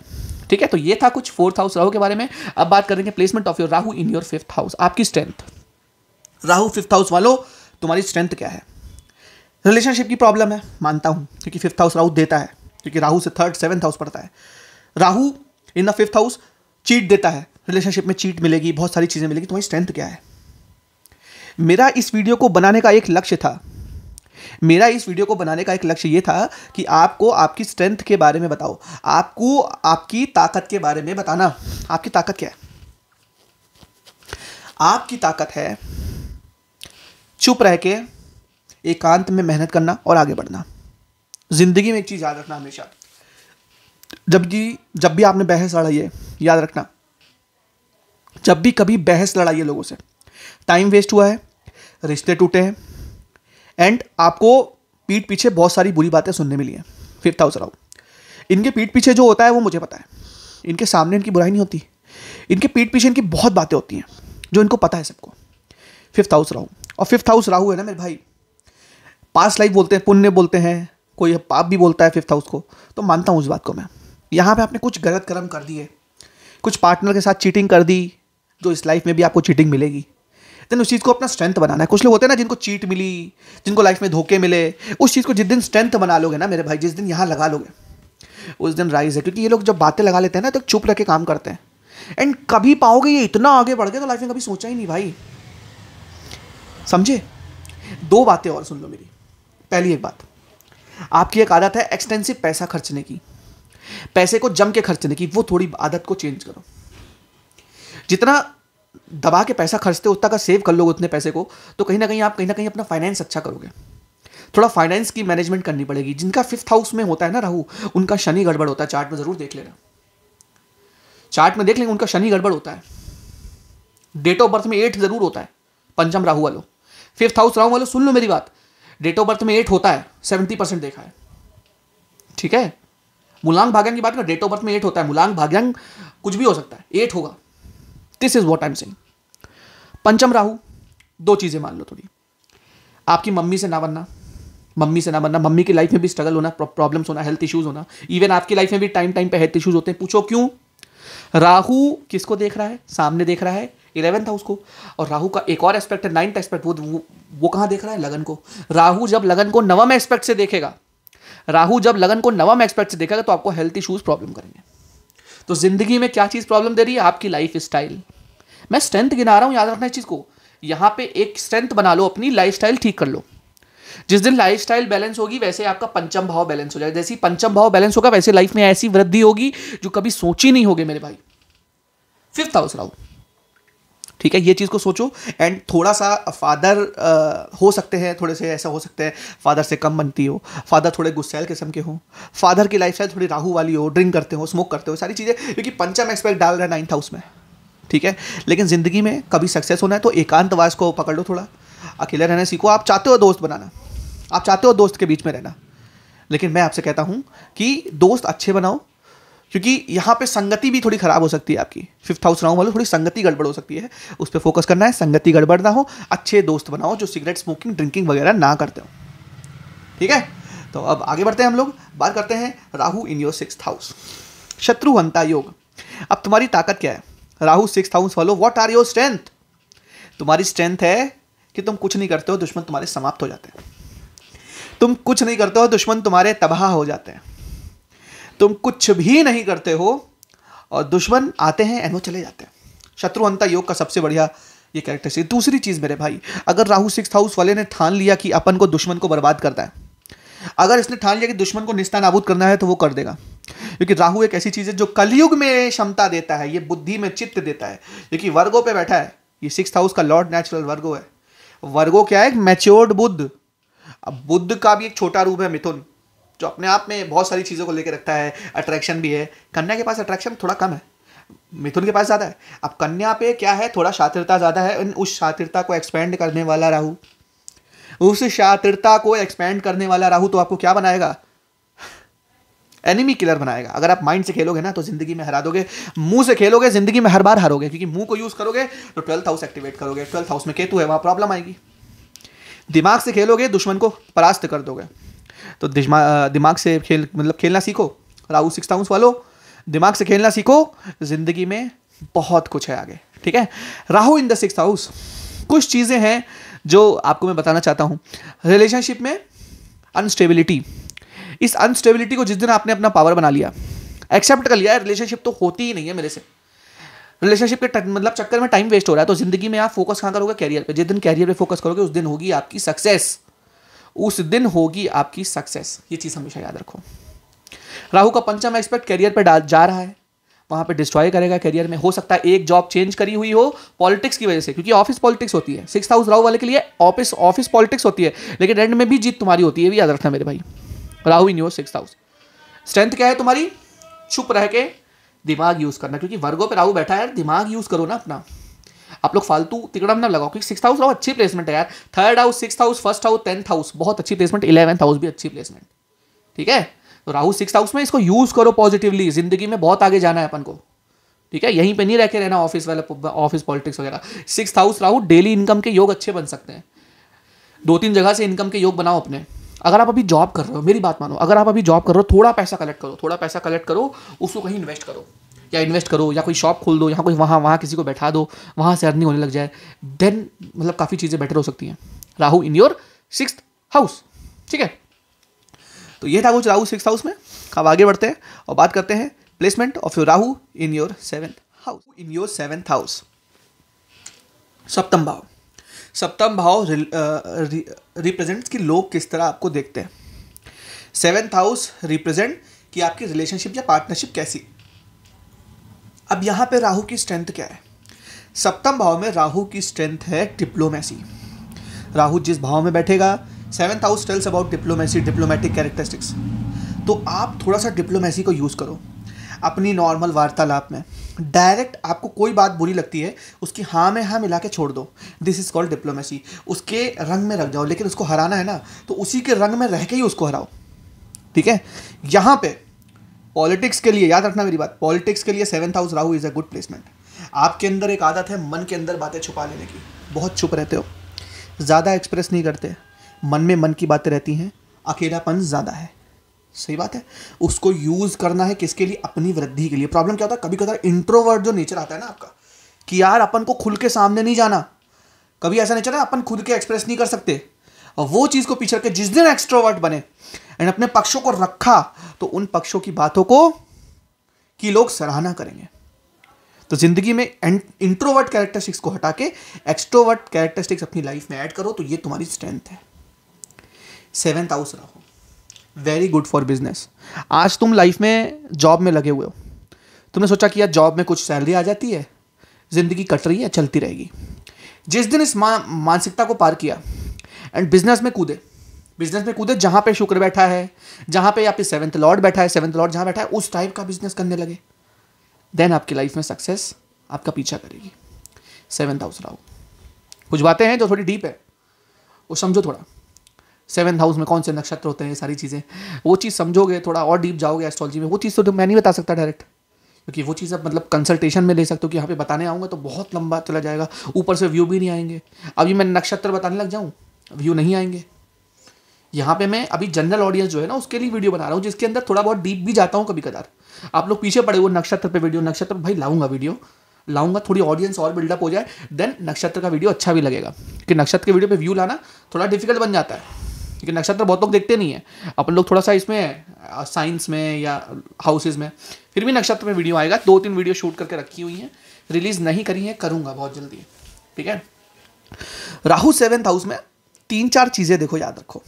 ठीक है। तो ये था कुछ 4th हाउस राहु के बारे में। अब बात करेंगे placement of your Rahu in your 5th house, आपकी स्ट्रेंथ। राहु 5th हाउस वालों, तुम्हारी स्ट्रेंथ क्या है? रिलेशनशिप की प्रॉब्लम है, मानता हूँ, क्योंकि 5th हाउस राहु देता है, क्योंकि राहु से 3rd 7th हाउस पड़ता है। Rahu in the 5th house cheat देता है, रिलेशनशिप में चीट मिलेगी, बहुत सारी चीज़ें मिलेगी। तुम्हारी स्ट्रेंथ क्या है? मेरा इस वीडियो को बनाने का एक लक्ष्य था, मेरा इस वीडियो को बनाने का एक लक्ष्य ये था कि आपको आपकी स्ट्रेंथ के बारे में बताओ, आपको आपकी ताकत के बारे में बताना। आपकी ताकत क्या है? आपकी ताकत है चुप रह के एकांत में मेहनत करना और आगे बढ़ना। जिंदगी में एक चीज याद रखना हमेशा, जब भी आपने बहस लड़ाई है, याद रखना, जब भी कभी बहस लड़ाई है लोगों से, टाइम वेस्ट हुआ है, रिश्ते टूटे हैं, एंड आपको पीठ पीछे बहुत सारी बुरी बातें सुनने मिली हैं। 5th हाउस राहु, इनके पीठ पीछे जो होता है वो मुझे पता है, इनके सामने इनकी बुराई नहीं होती, इनके पीठ पीछे इनकी बहुत बातें होती हैं जो इनको पता है सबको। 5th हाउस राहु, और 5th हाउस राहु है ना मेरे भाई, पास्ट लाइफ बोलते हैं, पुण्य बोलते हैं, कोई पाप भी बोलता है 5th हाउस को, तो मानता हूँ उस बात को मैं। यहाँ पे आपने कुछ गलत कर्म कर दिए, कुछ पार्टनर के साथ चीटिंग कर दी, जो इस लाइफ में भी आपको चीटिंग मिलेगी, देन उस चीज़ को अपना स्ट्रेंथ बनाना है। कुछ लोग होते हैं ना जिनको चीट मिली, जिनको लाइफ में धोखे मिले, उस चीज़ को जिस दिन स्ट्रेंथ बना लोगे ना मेरे भाई, जिस दिन यहाँ लगा लोगे, उस दिन राइज है। क्योंकि ये लोग जब बातें लगा लेते हैं ना तो चुप रह के काम करते हैं, एंड कभी पाओगे ये इतना आगे बढ़ गए तो लाइफ में कभी सोचा ही नहीं भाई, समझे। 2 बातें और सुन लो मेरी। पहली एक बात, आपकी एक आदत है एक्सटेंसिव पैसा खर्चने की, पैसे को जम के खर्चने की, वो थोड़ी आदत को चेंज करो। जितना दबा के पैसा खर्चते हो उतना का सेव कर लोगे उतने पैसे को, तो कहीं ना कहीं आप अपना फाइनेंस अच्छा करोगे। थोड़ा फाइनेंस की मैनेजमेंट करनी पड़ेगी। जिनका 5th हाउस में होता है ना राहु, उनका शनि गड़बड़ होता है। चार्ट में जरूर देख लेना, चार्ट में देख लेंगे, उनका शनि गड़बड़ होता है। डेट ऑफ बर्थ में 8 जरूर होता है, पंचम राहु वालों, 5th हाउस राहु वालों सुन लो मेरी बात, डेट ऑफ बर्थ में 8 होता है, 70% देखा है, ठीक है। मूलांक भाग्यांक की बात कर, डेट ऑफ बर्थ में 8 होता है, मूलांक भाग्यांक कुछ भी हो सकता है, 8 होगा। This is what I am saying. पंचम राहु, 2 चीजें मान लो थोड़ी, आपकी मम्मी से ना बनना, मम्मी की लाइफ में भी स्ट्रगल होना, प्रॉब्लम्स होना, हेल्थ इश्यूज होना। इवन आपकी लाइफ में भी टाइम पे हेल्थ इश्यूज होते हैं। पूछो क्यों? राहु किसको देख रहा है? सामने देख रहा है 11th हाउस को, और राहु का एक और एस्पेक्ट है 9th एस्पेक्ट, वो कहां देख रहा है? लगन को। राहु जब लगन को नवम एस्पेक्ट से देखेगा, तो आपको हेल्थ इश्यूज प्रॉब्लम करेंगे। तो जिंदगी में क्या चीज प्रॉब्लम दे रही है? आपकी लाइफ स्टाइल। मैं स्ट्रेंथ गिना रहा हूं, याद रखना इस चीज को। यहां पे एक स्ट्रेंथ बना लो, अपनी लाइफस्टाइल ठीक कर लो। जिस दिन लाइफस्टाइल बैलेंस होगी वैसे आपका पंचम भाव बैलेंस हो जाएगा। जैसे ही पंचम भाव बैलेंस होगा वैसे लाइफ में ऐसी वृद्धि होगी जो कभी सोची नहीं होगी मेरे भाई। 5th हाउस राहु, ठीक है, ये चीज को सोचो। एंड थोड़ा सा फादर हो सकते हैं, थोड़े से ऐसा हो सकते हैं फादर से कम बनती हो, फादर थोड़े गुस्सैल किस्म के हो, फादर की लाइफस्टाइल थोड़ी राहु वाली हो, ड्रिंक करते हो, स्मोक करते हो, सारी चीजें, क्योंकि पंचम एक्सपेक्ट डाल रहा है 9th हाउस में, ठीक है। लेकिन जिंदगी में कभी सक्सेस होना है तो एकांतवास को पकड़ लो, थोड़ा अकेले रहना सीखो। आप चाहते हो दोस्त बनाना, आप चाहते हो दोस्त के बीच में रहना, लेकिन मैं आपसे कहता हूं कि दोस्त अच्छे बनाओ, क्योंकि यहाँ पे संगति भी थोड़ी खराब हो सकती है आपकी। 5th हाउस राहु वालों, थोड़ी संगति गड़बड़ हो सकती है, उस पर फोकस करना है। संगति गड़बड़ ना हो, अच्छे दोस्त बनाओ जो सिगरेट स्मोकिंग ड्रिंकिंग वगैरह ना करते हो, ठीक है। तो अब आगे बढ़ते हैं, हम लोग बात करते हैं Rahu in your 6th house, शत्रुहंता योग। अब तुम्हारी ताकत क्या है? राहु 6th हाउस वालों, व्हाट आर योर स्ट्रेंथ? तुम्हारी स्ट्रेंथ है कि तुम कुछ नहीं करते हो, दुश्मन तुम्हारे समाप्त हो जाते हैं। तुम कुछ नहीं करते हो, दुश्मन तुम्हारे तबाह हो जाते हैं। तुम कुछ भी नहीं करते हो और दुश्मन आते हैं एंड वो चले जाते हैं। शत्रुहंता योग का सबसे बढ़िया ये कैरेक्टरिस्टिक। दूसरी चीज मेरे भाई, अगर राहु 6th हाउस वाले ने ठान लिया कि अपन को दुश्मन को बर्बाद करना है, अगर इसने ठान लिया कि दुश्मन को निस्तानाबूद करना है, तो वो कर देगा। क्योंकि राहु एक ऐसी चीज है जो कलयुग में क्षमता देता है, ये बुद्धि में चित्त देता है। क्योंकि वर्गो पे बैठा है, ये 6th हाउस का लॉर्ड नेचुरल वर्गो है। वर्गो क्या है? मैच्योर्ड बुद्ध। अब बुद्ध का भी एक छोटा रूप है मिथुन, जो अपने आप में बहुत सारी चीज़ों को लेकर रखता है, अट्रैक्शन भी है। कन्या के पास अट्रैक्शन थोड़ा कम है, मिथुन के पास ज़्यादा है। अब कन्या पे क्या है? थोड़ा शातिरता ज़्यादा है। उस शातिरता को एक्सपेंड करने वाला राहु, तो आपको क्या बनाएगा? एनिमी किलर बनाएगा। अगर आप माइंड से खेलोगे ना तो जिंदगी में हरा दोगे, मुंह से खेलोगे जिंदगी में हर बार हारोगे, क्योंकि मुंह को यूज करोगे तो 12th हाउस एक्टिवेट करोगे, 12th हाउस में केतु है, वहां प्रॉब्लम आएगी। दिमाग से खेलोगे दुश्मन को परास्त कर दोगे। तो दिमाग से खेलना सीखो। राहु 6th हाउस वालों, दिमाग से खेलना सीखो, जिंदगी में बहुत कुछ है आगे, ठीक है। Rahu in the 6th house, कुछ चीजें हैं जो आपको मैं बताना चाहता हूं। रिलेशनशिप में अनस्टेबिलिटी, इस अनस्टेबिलिटी को जिस दिन आपने अपना पावर बना लिया, एक्सेप्ट कर लिया, रिलेशनशिप तो होती ही नहीं है मेरे से, रिलेशनशिप के चक्कर में टाइम वेस्ट हो रहा है, तो जिंदगी में आप फोकस कहां करोगे? कैरियर पे। जिस दिन कैरियर पे फोकस करोगे उस दिन होगी आपकी सक्सेस, उस दिन होगी आपकी सक्सेस, ये चीज हमेशा याद रखो। राहु का 5वां एस्पेक्ट कैरियर पे जा रहा है, वहां पे डिस्ट्रॉय करेगा कैरियर में। हो सकता है एक जॉब चेंज करी हुई हो पॉलिटिक्स की वजह से, क्योंकि ऑफिस पॉलिटिक्स होती है। 6th हाउस राहु वाले के लिए ऑफिस पॉलिटिक्स होती है, लेकिन एंड में भी जीत तुम्हारी होती है, भी याद रखना मेरे भाई। Rahu in your 6th house. Strength क्या है तुम्हारी? चुप रह के दिमाग यूज करना, क्योंकि वर्गों पे राहु बैठा है, दिमाग यूज करो ना अपना। आप लोग फालतू तिकड़म ना लगाओ, क्योंकि 6th हाउस राहु अच्छी प्लेसमेंट है यार। 3rd house, 6th house, 1st house, 10th house बहुत अच्छी प्लेसमेंट, 11th हाउस भी अच्छी प्लेसमेंट, ठीक है। तो राहु 6th हाउस में, इसको यूज करो पॉजिटिवली, जिंदगी में बहुत आगे जाना है अपन को, ठीक है। यहीं पे नहीं रह के रहना ऑफिस पॉलिटिक्स वगैरह। 6th house Rahu, daily income के योग अच्छे बन सकते हैं, 2-3 जगह से इनकम के योग बनाओ अपने। अगर आप अभी जॉब कर रहे हो, मेरी बात मानो, अगर आप अभी जॉब कर रहे हो, थोड़ा पैसा कलेक्ट करो, उसको कहीं इन्वेस्ट करो, या कोई शॉप खोल दो, यहाँ कोई वहाँ किसी को बैठा दो, वहाँ से अर्निंग होने लग जाए, देन मतलब काफ़ी चीज़ें बेटर हो सकती हैं। Rahu in your 6th house, ठीक है। तो ये था कुछ राहु 6th हाउस में। अब आगे बढ़ते हैं और बात करते हैं placement of your Rahu in your 7th house. In your 7th house, सप्तम भाव। सप्तम भाव रिप्रेजेंट्स कि लोग किस तरह आपको देखते हैं। 7th हाउस रिप्रेजेंट कि आपकी रिलेशनशिप या पार्टनरशिप कैसी। अब यहां पे राहु की स्ट्रेंथ क्या है? सप्तम भाव में राहु की स्ट्रेंथ है डिप्लोमेसी। राहु जिस भाव में बैठेगा, 7th house tells about diplomacy, diplomatic characteristics. तो आप थोड़ा सा डिप्लोमेसी को यूज करो अपनी नॉर्मल वार्तालाप में। डायरेक्ट आपको कोई बात बुरी लगती है, उसकी हाँ में हाँ मिला के छोड़ दो, दिस इज कॉल्ड डिप्लोमेसी। उसके रंग में रख जाओ, लेकिन उसको हराना है ना तो उसी के रंग में रह के ही उसको हराओ, ठीक है। यहाँ पे पॉलिटिक्स के लिए याद रखना मेरी बात, पॉलिटिक्स के लिए 7th house Rahu is a good placement. आपके अंदर एक आदत है मन के अंदर बातें छुपा लेने की, बहुत चुप रहते हो, ज़्यादा एक्सप्रेस नहीं करते, मन में मन की बातें रहती हैं, अकेलापन ज़्यादा है, सही बात है। उसको यूज़ करना है किसके लिए? अपनी वृद्धि के लिए। प्रॉब्लम क्या होता है, कभी कभार इंट्रोवर्ट जो नेचर आता है ना आपका, कि यार अपन को खुल के सामने नहीं जाना, कभी ऐसा नेचर है अपन खुद के एक्सप्रेस नहीं कर सकते, और वो चीज़ को पीछे करके जिस दिन एक्सट्रोवर्ट बने एंड अपने पक्षों को रखा, तो उन पक्षों की बातों को की लोग सराहना करेंगे। तो जिंदगी में इंट्रोवर्ट कैरेक्टरिस्टिक्स को हटा के एक्सट्रोवर्ट कैरेक्टरिस्टिक्स अपनी लाइफ में ऐड करो, तो ये तुम्हारी स्ट्रेंथ है। 7th house Rahu very good for business. आज तुम लाइफ में जॉब में लगे हुए हो, तुमने सोचा कि यार जॉब में कुछ सैलरी आ जाती है, जिंदगी कट रही है, चलती रहेगी। जिस दिन इस मानसिकता को पार किया एंड बिजनेस में कूदे जहां पे शुक्र बैठा है, जहां पे आपके 7th लॉर्ड बैठा है, 7th लॉर्ड जहां बैठा है उस टाइप का बिजनेस करने लगे, देन आपकी लाइफ में सक्सेस आपका पीछा करेगी। 7th house Rahu. कुछ बातें हैं जो थोड़ी डीप है, वो समझो थोड़ा। 7th हाउस में कौन से नक्षत्र होते हैं, ये सारी चीज़ें, वो चीज़ समझोगे, थोड़ा और डीप जाओगे एस्ट्रोलॉजी में, वो चीज़ तो मैं नहीं बता सकता डायरेक्ट, क्योंकि वो चीज़ आप मतलब कंसल्टेशन में ले सकते हो, कि यहाँ पे बताने आऊँगा तो बहुत लंबा चला जाएगा, ऊपर से व्यू भी नहीं आएंगे। अभी मैं नक्षत्र बताने लग जाऊँ, व्यू नहीं आएंगे। यहाँ पे मैं अभी जनरल ऑडियंस जो है ना उसके लिए वीडियो बना रहा हूँ, जिसके अंदर थोड़ा बहुत डीप भी जाता हूँ कभी कदार। आप लोग पीछे पड़े हुए नक्षत्र पे वीडियो, नक्षत्र भाई लाऊंगा, थोड़ी ऑडियंस और बिल्डअप हो जाए, देन नक्षत्र का वीडियो अच्छा भी लगेगा। कि नक्षत्र के वीडियो पे व्यू लाना थोड़ा डिफिकल्ट बन जाता है, क्योंकि नक्षत्र बहुत लोग देखते नहीं है, अपन लोग थोड़ा सा इसमें साइंस में या हाउसेज में, फिर भी नक्षत्र में वीडियो आएगा। 2-3 वीडियो शूट करके रखी हुई हैं, रिलीज नहीं करी है, करूँगा बहुत जल्दी, ठीक है। राहु 7th हाउस में 3-4 चीज़ें देखो, याद रखो।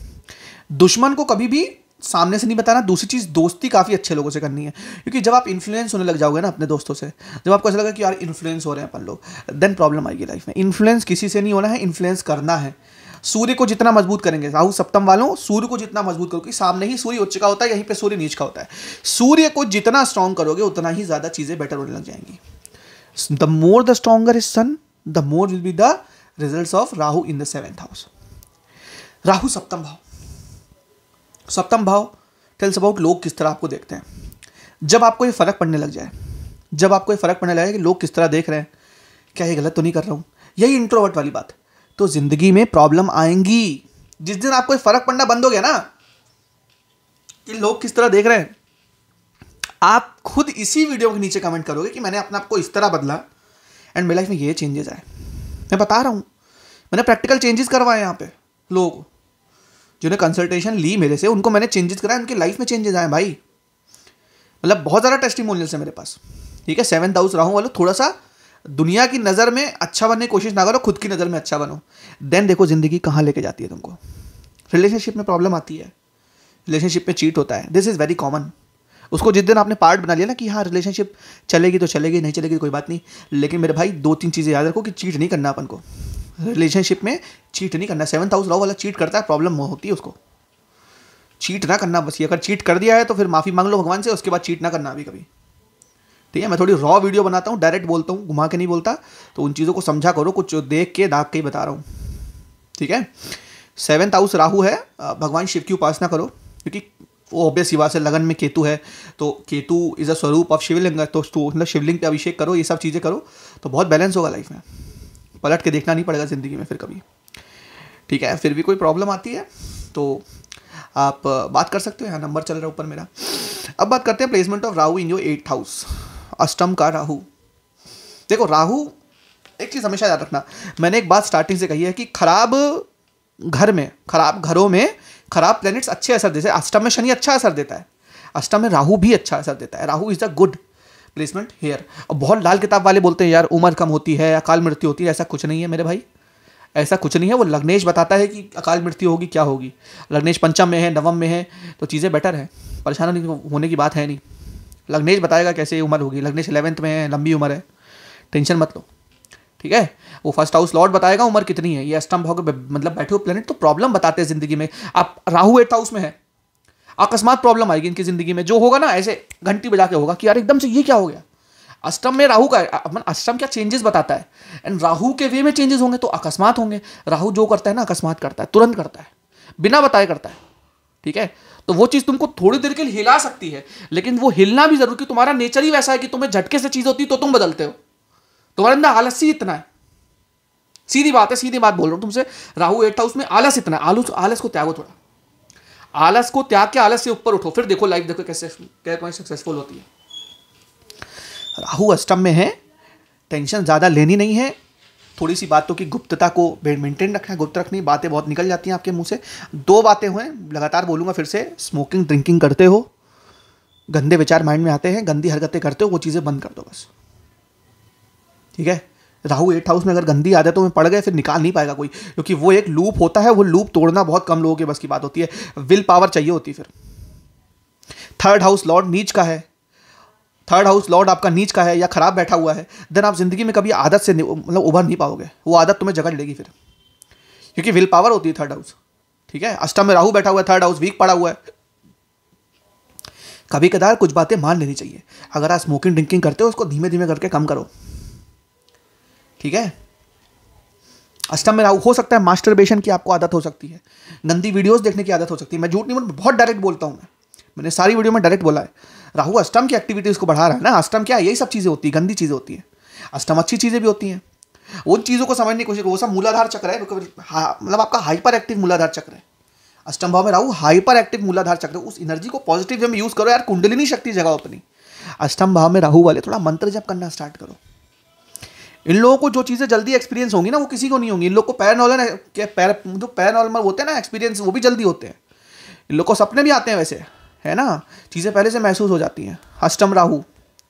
दुश्मन को कभी भी सामने से नहीं बताना। दूसरी चीज़, दोस्ती काफ़ी अच्छे लोगों से करनी है, क्योंकि जब आप इन्फ्लुएंस होने लग जाओगे ना अपने दोस्तों से, जब आपको ऐसा लगा कि यार इन्फ्लुएंस हो रहे हैं अपन लोग, देन प्रॉब्लम आएगी लाइफ में। इन्फ्लुएंस किसी से नहीं होना है, इन्फ्लुएंस करना है। सूर्य को जितना मजबूत करेंगे, राहु सप्तम वालों, सूर्य को जितना मजबूत करोगे, सामने ही सूर्य उच्च का होता है, यहीं पे सूर्य नीच का होता है। सूर्य को जितना स्ट्रांग करोगे उतना ही ज़्यादा चीज़ें बेटर होने लग जाएंगी। The more the stronger is sun, the more will be the results of Rahu in the 7th house. Rahu सप्तम भाव टेल्स अबाउट लोग किस तरह आपको देखते हैं। जब आपको ये फ़र्क पड़ने लग जाए, जब आपको ये फ़र्क पड़ने लगे कि लोग किस तरह देख रहे हैं, क्या ये गलत तो नहीं कर रहा हूँ, यही इंट्रोवर्ट वाली बात, तो ज़िंदगी में प्रॉब्लम आएंगी। जिस दिन आपको ये फ़र्क पड़ना बंद हो गया ना कि लोग किस तरह देख रहे हैं, आप खुद इसी वीडियो के नीचे कमेंट करोगे कि मैंने अपने आप को इस तरह बदला एंड मेरी लाइफ में ये चेंजेस आए। मैं बता रहा हूँ, मैंने प्रैक्टिकल चेंजेस करवाए यहाँ पे। लोगों को जिन्होंने कंसल्टेशन ली मेरे से, उनको मैंने चेंजेस कराए, उनकी लाइफ में चेंजेस आए भाई। मतलब बहुत ज़्यादा टेस्टिमोनियल्स है मेरे पास। ठीक है, 7th हाउस राहु वालों, थोड़ा सा दुनिया की नज़र में अच्छा बनने की कोशिश ना करो, खुद की नज़र में अच्छा बनो। देन देखो ज़िंदगी कहाँ लेके जाती है तुमको। रिलेशनशिप में प्रॉब्लम आती है, रिलेशनशिप में चीट होता है, दिस इज़ वेरी कॉमन। उसको जिस दिन आपने पार्ट बना लिया ना कि हाँ रिलेशनशिप चलेगी तो चलेगी, नहीं चलेगी तो कोई बात नहीं, लेकिन मेरे भाई 2-3 चीज़ें याद रखो कि चीट नहीं करना अपन को। रिलेशनशिप में चीट नहीं करना। 7th हाउस राहु वाला चीट करता है, प्रॉब्लम होती है उसको। चीट ना करना बस, ये अगर चीट कर दिया है तो फिर माफ़ी मांग लो भगवान से, उसके बाद चीट ना करना अभी कभी। ठीक है, मैं थोड़ी रॉ वीडियो बनाता हूँ, डायरेक्ट बोलता हूँ, घुमा के नहीं बोलता, तो उन चीज़ों को समझा करो, कुछ देख के दाग के ही बता रहा हूँ। ठीक है, 7th हाउस राहु है, भगवान शिव की उपासना करो, क्योंकि वो ऑब्वियस सी बात है, लगन में केतु है, तो केतु इज़ अ स्वरूप ऑफ शिवलिंग, तो मतलब शिवलिंग पे अभिषेक करो, ये सब चीज़ें करो, तो बहुत बैलेंस होगा लाइफ में। पलट के देखना नहीं पड़ेगा ज़िंदगी में फिर कभी। ठीक है, फिर भी कोई प्रॉब्लम आती है तो आप बात कर सकते हो, यहाँ नंबर चल रहा है ऊपर मेरा। अब बात करते हैं placement of Rahu in your 8th house, अष्टम का राहु। देखो राहु, एक चीज़ हमेशा याद रखना, मैंने एक बात स्टार्टिंग से कही है कि खराब घरों में खराब प्लैनेट्स अच्छे असर देते हैं। अष्टम में शनि अच्छा असर देता है, अष्टम में राहु भी अच्छा असर देता है। Rahu is the good placement here. अब बहुत लाल किताब वाले बोलते हैं यार उम्र कम होती है, अकाल मृत्यु होती है, ऐसा कुछ नहीं है मेरे भाई, ऐसा कुछ नहीं है। वो लग्नेश बताता है कि अकाल मृत्यु होगी, क्या होगी। लग्नेश पंचम में है, नवम में है, तो चीज़ें बेटर है, परेशान होने की बात है नहीं। लग्नेश बताएगा कैसे उम्र होगी, लग्नेश 11th में है, लंबी उम्र है, टेंशन मत लो। ठीक है, वो फर्स्ट हाउस लॉर्ड बताएगा उम्र कितनी है। ये अष्टम भाव के मतलब बैठे हुए प्लेनेट तो प्रॉब्लम बताते हैं जिंदगी में। आप राहु 8th हाउस में है, अकस्मात प्रॉब्लम आएगी इनकी जिंदगी में, जो होगा ना ऐसे घंटी बजा के होगा कि यार एकदम से ये क्या हो गया। अष्टम में राहु का, अष्टम क्या चेंजेस बताता है, एंड राहु के वे में चेंजेस होंगे तो अकस्मात होंगे। राहु जो करता है ना अकस्मात करता है, तुरंत करता है, बिना बताए करता है। ठीक है, तो वो चीज़ तुमको थोड़ी देर के लिए हिला सकती है, लेकिन वो हिलना भी जरूर, कि तुम्हारा नेचर ही वैसा है कि तुम्हें झटके से चीज़ होती है तो तुम बदलते हो, तुम्हारे अंदर आलसी इतना है। सीधी बात है, सीधी बात बोल रहा हूं तुमसे, राहु 8th हाउस में आलस इतना है। आलस को त्यागो थोड़ा, आलस को त्याग के आलस से ऊपर उठो, फिर देखो लाइफ देखो कैसे सक्सेसफुल होती है। राहु अष्टम में है, टेंशन ज़्यादा लेनी नहीं है, थोड़ी सी बातों की गुप्तता को मेंटेन रखना है, गुप्त रखनी, बातें बहुत निकल जाती हैं आपके मुंह से। 2 बातें हुए लगातार बोलूँगा फिर से, स्मोकिंग ड्रिंकिंग करते हो, गंदे विचार माइंड में आते हैं, गंदी हरकतें करते हो, वो चीज़ें बंद कर दो बस। ठीक है, राहु 8th हाउस में अगर गंदी आदतों में पड़ गए फिर निकाल नहीं पाएगा कोई, क्योंकि वो एक लूप होता है, वो लूप तोड़ना बहुत कम लोगों के बस की बात होती है, विल पावर चाहिए होती है। फिर 3rd हाउस लॉर्ड नीच का है, 3rd हाउस लॉर्ड आपका नीच का है या खराब बैठा हुआ है, देन आप जिंदगी में कभी आदत से मतलब उभर नहीं पाओगे, वो आदत तुम्हें जकड़ लेगी फिर, क्योंकि विल पावर होती है 3rd हाउस। ठीक है, अष्टम में राहु बैठा हुआ है, 3rd हाउस वीक पड़ा हुआ है। कभी कदार कुछ बातें मान लेनी चाहिए। अगर आप स्मोकिंग ड्रिंकिंग करते हो उसको धीमे धीमे करके कम करो। ठीक है, अष्टम में राहु, हो सकता है मास्टरबेशन की आपको आदत हो सकती है, गंदी वीडियोस देखने की आदत हो सकती है। मैं झूठ नहीं बोल, बहुत डायरेक्ट बोलता हूँ, मैंने सारी वीडियो में डायरेक्ट बोला है। राहु अष्टम की एक्टिविटीज़ को बढ़ा रहा है ना, अष्टम क्या है, यही सब चीज़ें होती है, गंदी चीज़ें होती हैं। अष्टम अच्छी चीज़ें भी होती हैं, उन चीज़ों को समझने की कोशिश, वो सब मूलाधार चक्र है, मतलब आपका हाइपर एक्टिव मूलाधार चक्र है। अष्टम भाव में राहु हाइपर एक्टिव मूलाधार चक्र, उस एनर्जी को पॉजिटिव वे में यूज़ करो यार, कुंडलिनी शक्ति जगह अपनी। अष्टम भाव में राहु वाले थोड़ा मंत्र जप करना स्टार्ट करो। इन लोगों को जो चीज़ें जल्दी एक्सपीरियंस होंगी ना वो किसी को नहीं होंगी। इन लोग को जो पैरानॉर्मल होते हैं ना एक्सपीरियंस, वो भी जल्दी होते हैं। इन लोग को सपने भी आते हैं वैसे, है ना, चीज़ें पहले से महसूस हो जाती हैं। अष्टम राहु,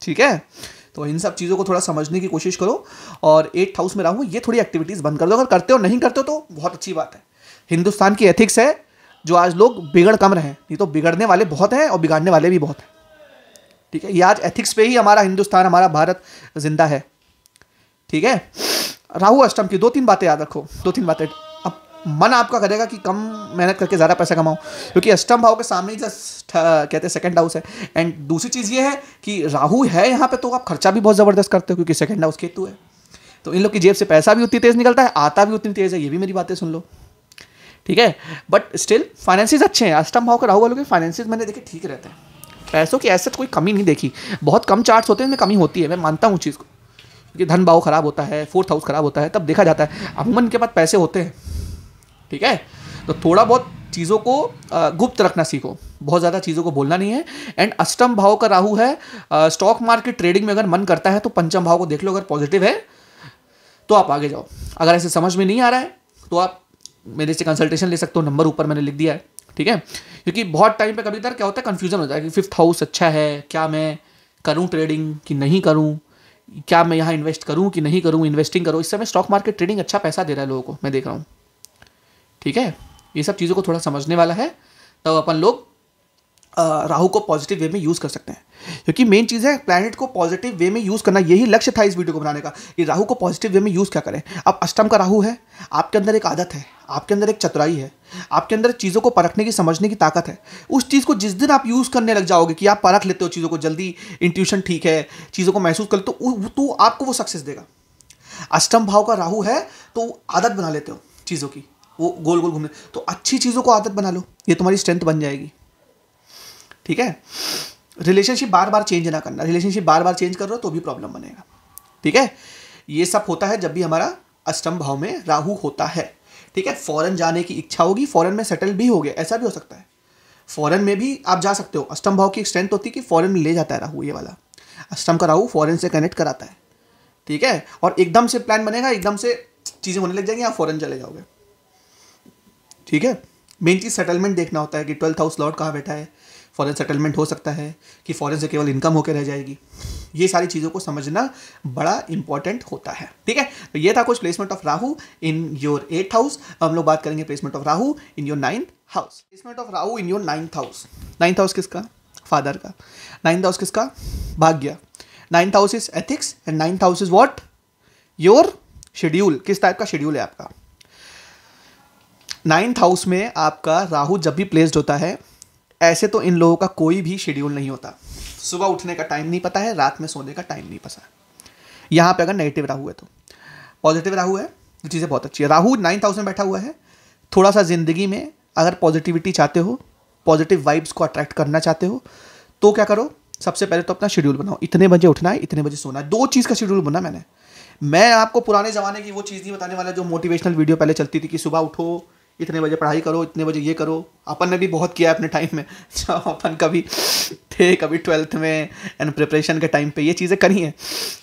ठीक है, तो इन सब चीज़ों को थोड़ा समझने की कोशिश करो। और 8th हाउस में राहु, ये थोड़ी एक्टिविटीज़ बंद कर दो। अगर करते हो नहीं करते हो तो बहुत अच्छी बात है। हिंदुस्तान की एथिक्स है जो आज लोग बिगड़ कम रहे हैं, नहीं तो बिगड़ने वाले बहुत हैं और बिगाड़ने वाले भी बहुत हैं। ठीक है, ये आज एथिक्स पे ही हमारा हिंदुस्तान, हमारा भारत जिंदा है। ठीक है, राहु अष्टम की 2-3 बातें याद रखो, 2-3 बातें। अब मन आपका करेगा कि कम मेहनत करके ज़्यादा पैसा कमाओ, क्योंकि अष्टम भाव के सामने ही कहते हैं 2nd हाउस है। एंड दूसरी चीज़ ये है कि राहु है यहाँ पे तो आप खर्चा भी बहुत ज़बरदस्त करते हो, क्योंकि 2nd हाउस केतु है। तो इन लोग की जेब से पैसा भी उतनी तेज़ निकलता है, आता भी उतनी तेज़ है। ये भी मेरी बातें सुन लो। ठीक है, बट स्टिल फाइनेंसिस अच्छे हैं। अष्टम भाव का राहु वालों के फाइनेंसिस मैंने देखे ठीक रहते हैं, पैसों की ऐसे कोई कमी नहीं देखी। बहुत कम चार्ट्स होते हैं इनमें कमी होती है, मैं मानता हूँ चीज़ को, क्योंकि धन भाव खराब होता है, फोर्थ हाउस खराब होता है, तब देखा जाता है। अमूमन इनके पास पैसे होते हैं, ठीक है, तो थोड़ा बहुत चीज़ों को गुप्त रखना सीखो, बहुत ज़्यादा चीज़ों को बोलना नहीं है। एंड अष्टम भाव का राहु है, स्टॉक मार्केट ट्रेडिंग में अगर मन करता है तो पंचम भाव को देख लो, अगर पॉजिटिव है तो आप आगे जाओ। अगर ऐसे समझ में नहीं आ रहा है तो आप मेरे से कंसल्टेशन ले सकते हो, नंबर ऊपर मैंने लिख दिया है, ठीक है। क्योंकि बहुत टाइम पे कभी तरह क्या होता है, कन्फ्यूजन हो जाए कि फिफ्थ हाउस अच्छा है, क्या मैं करूँ ट्रेडिंग कि नहीं करूँ, क्या मैं यहाँ इन्वेस्ट करूँ कि नहीं करूँ, इन्वेस्टिंग करूँ। इस समय स्टॉक मार्केट ट्रेडिंग अच्छा पैसा दे रहा है लोगों को, मैं देख रहा हूँ, ठीक है। ये सब चीज़ों को थोड़ा समझने वाला है, तब अपन लोग राहु को पॉजिटिव वे में यूज़ कर सकते हैं। क्योंकि मेन चीज़ है प्लैनेट को पॉजिटिव वे में यूज़ करना, यही लक्ष्य था इस वीडियो को बनाने का, कि राहु को पॉजिटिव वे में यूज़ क्या करें। अब अष्टम का राहु है, आपके अंदर एक आदत है, आपके अंदर एक चतुराई है, आपके अंदर चीज़ों को परखने की, समझने की ताकत है। उस चीज़ को जिस दिन आप यूज़ करने लग जाओगे कि आप परख लेते हो चीज़ों को जल्दी, इंट्यूशन ठीक है, चीज़ों को महसूस कर, तो आपको वो सक्सेस देगा। अष्टम भाव का राहु है तो आदत बना लेते हो चीज़ों की, वो गोल गोल घूमने, तो अच्छी चीज़ों को आदत बना लो, ये तुम्हारी स्ट्रेंथ बन जाएगी, ठीक है। रिलेशनशिप बार बार चेंज ना करना, रिलेशनशिप बार बार चेंज कर रहे हो तो भी प्रॉब्लम बनेगा, ठीक है। ये सब होता है जब भी हमारा अष्टम भाव में राहु होता है, ठीक है। फॉरेन जाने की इच्छा होगी, फॉरेन में सेटल भी हो गए, ऐसा भी हो सकता है, फॉरेन में भी आप जा सकते हो। अष्टम भाव की एक स्ट्रेंथ होती है कि फॉरेन में ले जाता है राहु, ये वाला अष्टम का राहु फॉरेन से कनेक्ट कराता है, ठीक है। और एकदम से प्लान बनेगा, एकदम से चीज़ें होने लग जाएंगी, आप फॉरेन चले जाओगे, ठीक है। मेन चीज़ सेटलमेंट देखना होता है कि 12th हाउस लॉर्ड कहाँ बैठा है, फॉरेन सेटलमेंट हो सकता है कि फॉरेन से केवल इनकम होकर रह जाएगी। ये सारी चीज़ों को समझना बड़ा इंपॉर्टेंट होता है, ठीक है। तो ये था कुछ placement of Rahu in your 8th house. अब हम लोग बात करेंगे placement of Rahu in your 9th house. Placement of Rahu in your 9th house. 9th house किसका? फादर का। 9th हाउस किसका? भाग्य। 9th house is ethics and 9th house is what? Your schedule. किस टाइप का शेड्यूल है आपका? 9th हाउस में आपका राहु जब भी प्लेस्ड होता है, ऐसे तो इन लोगों का कोई भी शेड्यूल नहीं होता। सुबह उठने का टाइम नहीं पता है, रात में सोने का टाइम नहीं पता है। यहाँ पे अगर नेगेटिव राहु है तो, पॉजिटिव राहु है तो चीज़ें बहुत अच्छी है। राहु 9th हाउस में बैठा हुआ है, थोड़ा सा ज़िंदगी में अगर पॉजिटिविटी चाहते हो, पॉजिटिव वाइब्स को अट्रैक्ट करना चाहते हो, तो क्या करो, सबसे पहले तो अपना शेड्यूल बनाओ। इतने बजे उठना है, इतने बजे सोना है, 2 चीज़ का शेड्यूल बना मैं आपको पुराने ज़माने की वो चीज़ नहीं बताने वाला जो मोटिवेशनल वीडियो पहले चलती थी कि सुबह उठो, इतने बजे पढ़ाई करो, इतने बजे ये करो। अपन ने भी बहुत किया अपने टाइम में, जब अपन कभी थे, कभी 12th में एंड प्रिपरेशन के टाइम पे ये चीज़ें करी हैं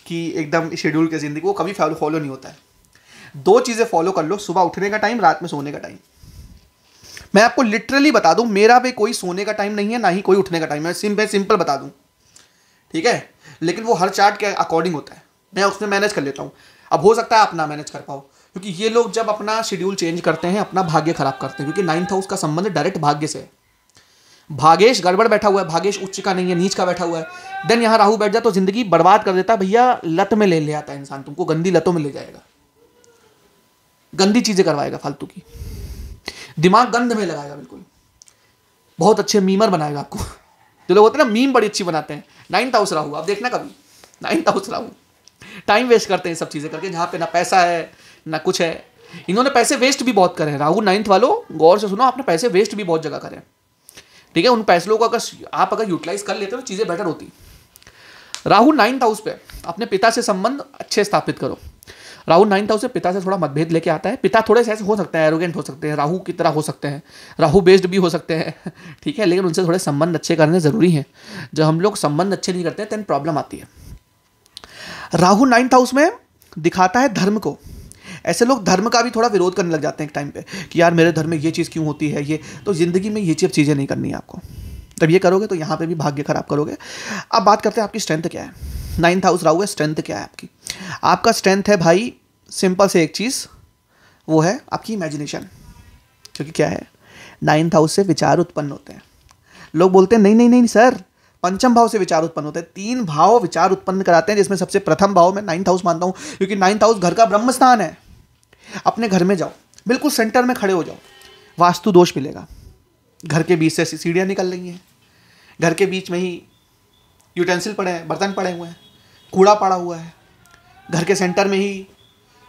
कि एकदम शेड्यूल की ज़िंदगी, वो कभी फॉलो नहीं होता है। 2 चीज़ें फॉलो कर लो, सुबह उठने का टाइम, रात में सोने का टाइम। मैं आपको लिटरली बता दूं, मेरा भी कोई सोने का टाइम नहीं है, ना ही कोई उठने का टाइम है। सिंपल बता दूं, ठीक है। लेकिन वो हर चार्ट के अकॉर्डिंग होता है, मैं उसमें मैनेज कर लेता हूँ। अब हो सकता है आप ना मैनेज कर पाओ, क्योंकि ये लोग जब अपना शेड्यूल चेंज करते हैं अपना भाग्य खराब करते हैं, क्योंकि 9th हाउस का संबंध डायरेक्ट भाग्य से है। भागेश गड़बड़ बैठा हुआ है, भागेश उच्च का नहीं है, नीच का बैठा हुआ है। देन यहाँ राहु बैठ जाए तो जिंदगी बर्बाद कर देता है भैया, लत में ले आता है इंसान, तुमको गंदी लतों में ले जाएगा, गंदी चीजें करवाएगा फालतू की, दिमाग गंद में लगाएगा, बिल्कुल बहुत अच्छे मीमर बनाएगा आपको। जो लोग होते हैं ना मीम बड़ी अच्छी बनाते हैं, 9th हाउस राहु, आप देखना कभी 9th house Rahu time waste करते हैं सब चीज़ें करके, जहाँ पे ना पैसा है ना कुछ है। इन्होंने पैसे वेस्ट भी बहुत करे हैं राहु 9th वालों, गौर से सुनो, आपने पैसे वेस्ट भी बहुत जगह करे, ठीक है। उन पैसों को आप अगर यूटिलाइज कर लेते हो तो चीज़ें बेटर होती। राहु 9th हाउस पे अपने पिता से संबंध अच्छे स्थापित करो। राहु 9th हाउस से पिता से थोड़ा मतभेद लेके आता है। पिता थोड़े से ऐसे हो सकते हैं, एरोगेंट हो सकते हैं, राहु की तरह हो सकते हैं, राहु बेस्ड भी हो सकते हैं, ठीक है। लेकिन उनसे थोड़े संबंध अच्छे करने ज़रूरी हैं। जब हम लोग संबंध अच्छे नहीं करते देन प्रॉब्लम आती है। राहु 9th हाउस में दिखाता है धर्म को। ऐसे लोग धर्म का भी थोड़ा विरोध करने लग जाते हैं एक टाइम पे कि यार मेरे धर्म में ये चीज़ क्यों होती है, ये तो ज़िंदगी में ये चीज़ें नहीं करनी है आपको। जब ये करोगे तो यहाँ पे भी भाग्य खराब करोगे। अब बात करते हैं आपकी स्ट्रेंथ क्या है। 9th हाउस राहु है, स्ट्रेंथ क्या है आपकी? आपका स्ट्रेंथ है भाई सिंपल से एक चीज़, वो है आपकी इमेजिनेशन। क्योंकि क्या है, 9th हाउस से विचार उत्पन्न होते हैं। लोग बोलते हैं नहीं नहीं नहीं सर, पंचम भाव से विचार उत्पन्न होते हैं। 3 भाव विचार उत्पन्न कराते हैं, जिसमें सबसे प्रथम भाव मैं 9th हाउस मानता हूँ, क्योंकि 9th हाउस घर का ब्रह्म स्थान है। अपने घर में जाओ, बिल्कुल सेंटर में खड़े हो जाओ, वास्तु दोष मिलेगा। घर के बीच से सीढ़ियाँ निकल रही हैं, घर के बीच में ही यूटेंसिल पड़े हैं, बर्तन पड़े हुए हैं, कूड़ा पड़ा हुआ है, घर के सेंटर में ही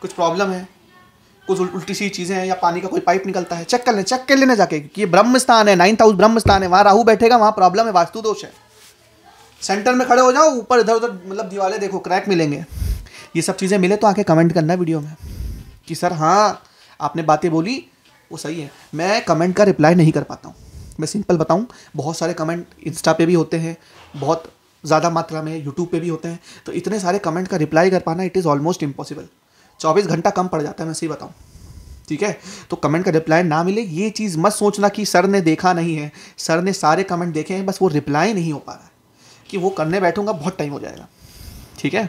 कुछ प्रॉब्लम है, कुछ उल्टी सी चीज़ें हैं या पानी का कोई पाइप निकलता है, चेक कर लेना जाके कि ये ब्रह्म स्थान है, 9th हाउस ब्रह्म स्थान है, वहाँ राहु बैठेगा, वहाँ प्रॉब्लम है, वास्तु दोष है। सेंटर में खड़े हो जाओ, ऊपर इधर उधर मतलब दीवारें देखो, क्रैक मिलेंगे। ये सब चीज़ें मिले तो आके कमेंट करना वीडियो में कि सर हाँ आपने बातें बोली वो सही है। मैं कमेंट का रिप्लाई नहीं कर पाता हूँ, मैं सिंपल बताऊँ, बहुत सारे कमेंट इंस्टा पे भी होते हैं, बहुत ज़्यादा मात्रा में यूट्यूब पे भी होते हैं, तो इतने सारे कमेंट का रिप्लाई कर पाना इट इज़ ऑलमोस्ट इम्पॉसिबल। 24 घंटा कम पड़ जाता है, मैं सही बताऊँ, ठीक है। तो कमेंट का रिप्लाई ना मिले ये चीज़ मत सोचना कि सर ने देखा नहीं है, सर ने सारे कमेंट देखे हैं, बस वो रिप्लाई नहीं हो पा रहा है, कि वो करने बैठूंगा बहुत टाइम हो जाएगा, ठीक है।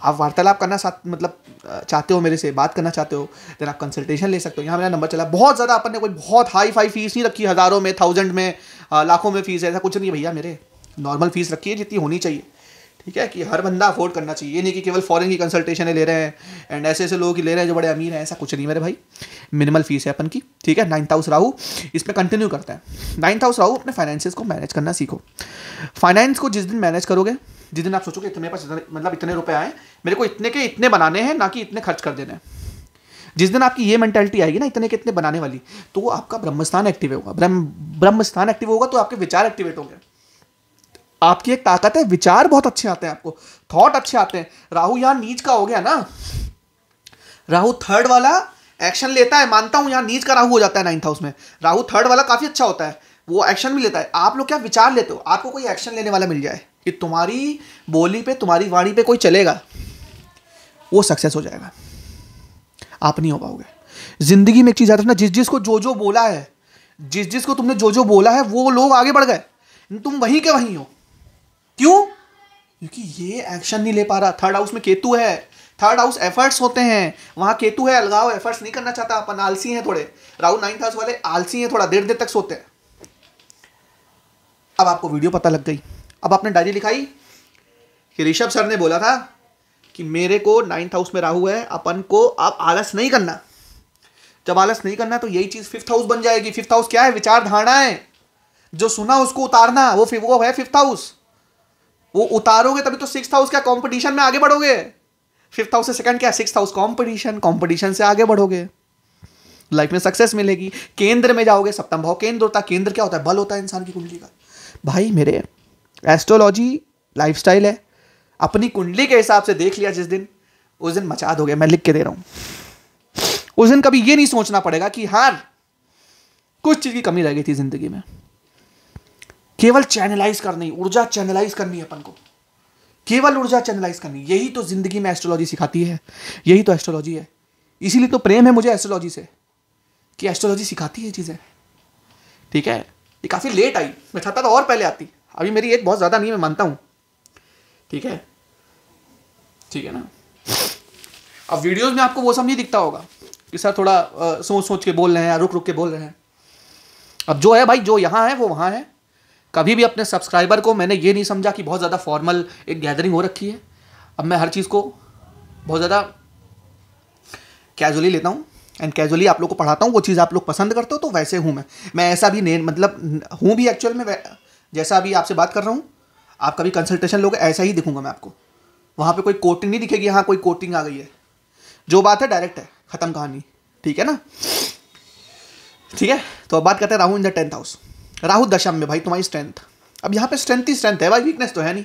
आप वार्तालाप करना मतलब चाहते हो, मेरे से बात करना चाहते हो, देन आप कंसल्टेशन ले सकते हो। यहाँ मेरा नंबर चला, बहुत ज़्यादा अपन ने कोई बहुत हाई फाई फीस नहीं रखी, हज़ारों में, 1000 में, लाखों में फीस है, ऐसा कुछ नहीं भैया, मेरे नॉर्मल फीस रखी है जितनी होनी चाहिए, ठीक है, कि हर बंदा अफोर्ड करना चाहिए। ये नहीं कि केवल फॉरेन की कंसल्टेशन ले रहे हैं एंड ऐसे ऐसे लोग की ले रहे हैं जो बड़े अमीर हैं, ऐसा कुछ नहीं मेरे भाई, मिनिमल फीस है अपन की, ठीक है। 9th हाउस राहु इसमें कंटिन्यू करता है। 9th हाउस राहु अपने फाइनेंसेस को मैनेज करना सीखो। फाइनेंस को जिस दिन मैनेज करोगे, जिस दिन आप सोचोगे इतने पास मतलब इतने रुपए आए, मेरे को इतने के इतने बनाने हैं, ना कि इतने खर्च कर देने हैं, जिस दिन आपकी ये मेंटालिटी आएगी ना इतने के इतने बनाने वाली, तो वो आपका ब्रह्मस्थान एक्टिव होगा। ब्रह्मस्थान एक्टिव होगा तो आपके विचार एक्टिवेट होंगे। आपकी एक ताकत है, विचार बहुत अच्छे आते हैं आपको, थॉट अच्छे आते हैं। राहु यहां नीच का हो गया ना, राहु थर्ड वाला एक्शन लेता है, मानता हूं यहां नीच का राहु हो जाता है 9th हाउस में, राहु थर्ड वाला काफी अच्छा होता है, वो एक्शन भी लेता है। आप लोग क्या विचार लेते हो, आपको कोई एक्शन लेने वाला मिल जाए कि तुम्हारी बोली पे, तुम्हारी वाणी पे कोई चलेगा, वो सक्सेस हो जाएगा, आप नहीं हो पाओगे। जिंदगी में एक चीज याद रखना, जिस जिसको जो जो बोला है, जिस जिसको तुमने जो जो बोला है, वो लोग आगे बढ़ गए, तुम वहीं के वहीं हो। क्यों? क्योंकि ये एक्शन नहीं ले पा रहा। थर्ड हाउस में केतु है, थर्ड हाउस एफर्ट्स होते हैं, वहां केतु है, अलगाव, एफर्ट्स नहीं करना चाहता, अपन आलसी हैं थोड़े। राहु 9th हाउस वाले आलसी हैं थोड़ा, देर देर तक सोते हैं। अब आपको वीडियो पता लग गई, अब आपने डायरी लिखाई कि ऋषभ सर ने बोला था कि मेरे को 9th हाउस में राहु है, अपन को अब आलस नहीं करना। जब आलस नहीं करना तो यही चीज 5th हाउस बन जाएगी। 5th हाउस क्या है? विचार धारणा है, जो सुना उसको उतारना, वो है 5th हाउस। वो उतारोगे तभी तो 6th हाउस क्या, कंपटीशन में आगे बढ़ोगे। 5th हाउस से सेकंड क्या, 6th हाउस कंपटीशन, कंपटीशन से आगे बढ़ोगे, लाइफ में सक्सेस मिलेगी। केंद्र में जाओगे, सप्तम भाव केंद्र होता है। केंद्र क्या होता है? बल होता है इंसान की कुंडली का। भाई मेरे एस्ट्रोलॉजी लाइफस्टाइल है, अपनी कुंडली के हिसाब से देख लिया जिस दिन, उस दिन मचा दोगे। मैं लिख के दे रहा हूं, उस दिन कभी ये नहीं सोचना पड़ेगा कि हाँ कुछ चीज की कमी रह गई थी जिंदगी में। केवल चैनलाइज करनी, ऊर्जा चैनलाइज करनी है अपन को, केवल ऊर्जा चैनलाइज करनी। यही तो जिंदगी में एस्ट्रोलॉजी सिखाती है, यही तो एस्ट्रोलॉजी है। इसीलिए तो प्रेम है मुझे एस्ट्रोलॉजी से, कि एस्ट्रोलॉजी सिखाती है चीजें, ठीक है। ये काफी लेट आई, मैं चाहता था और पहले आती। अभी मेरी एज बहुत ज्यादा नहीं है, मैं मानता हूं, ठीक है, ठीक है ना। अब वीडियोस में आपको वो सब नहीं दिखता होगा कि सर थोड़ा सोच सोच के बोल रहे हैं या रुक रुक के बोल रहे हैं। अब जो है भाई, जो यहाँ है वो वहाँ है। कभी भी अपने सब्सक्राइबर को मैंने ये नहीं समझा कि बहुत ज़्यादा फॉर्मल एक गैदरिंग हो रखी है। अब मैं हर चीज़ को बहुत ज़्यादा कैजुअली लेता हूँ एंड कैजुअली आप लोग को पढ़ाता हूँ। वो चीज़ आप लोग पसंद करते हो तो वैसे हूँ मैं ऐसा भी नहीं, मतलब हूँ भी एक्चुअल में जैसा अभी आपसे बात कर रहा हूँ। आप कभी कंसल्टेशन लोगे ऐसा ही दिखूंगा मैं आपको, वहाँ पे कोई कोटिंग नहीं दिखेगी, हाँ कोई कोटिंग आ गई है। जो बात है डायरेक्ट है, खत्म कहानी, ठीक है ना। ठीक है, तो अब बात करते हैं Rahu in the 10th house. Rahu दशम में भाई तुम्हारी स्ट्रेंथ, अब यहाँ पे स्ट्रेंथ ही स्ट्रेंथ है भाई, वीकनेस तो है नहीं।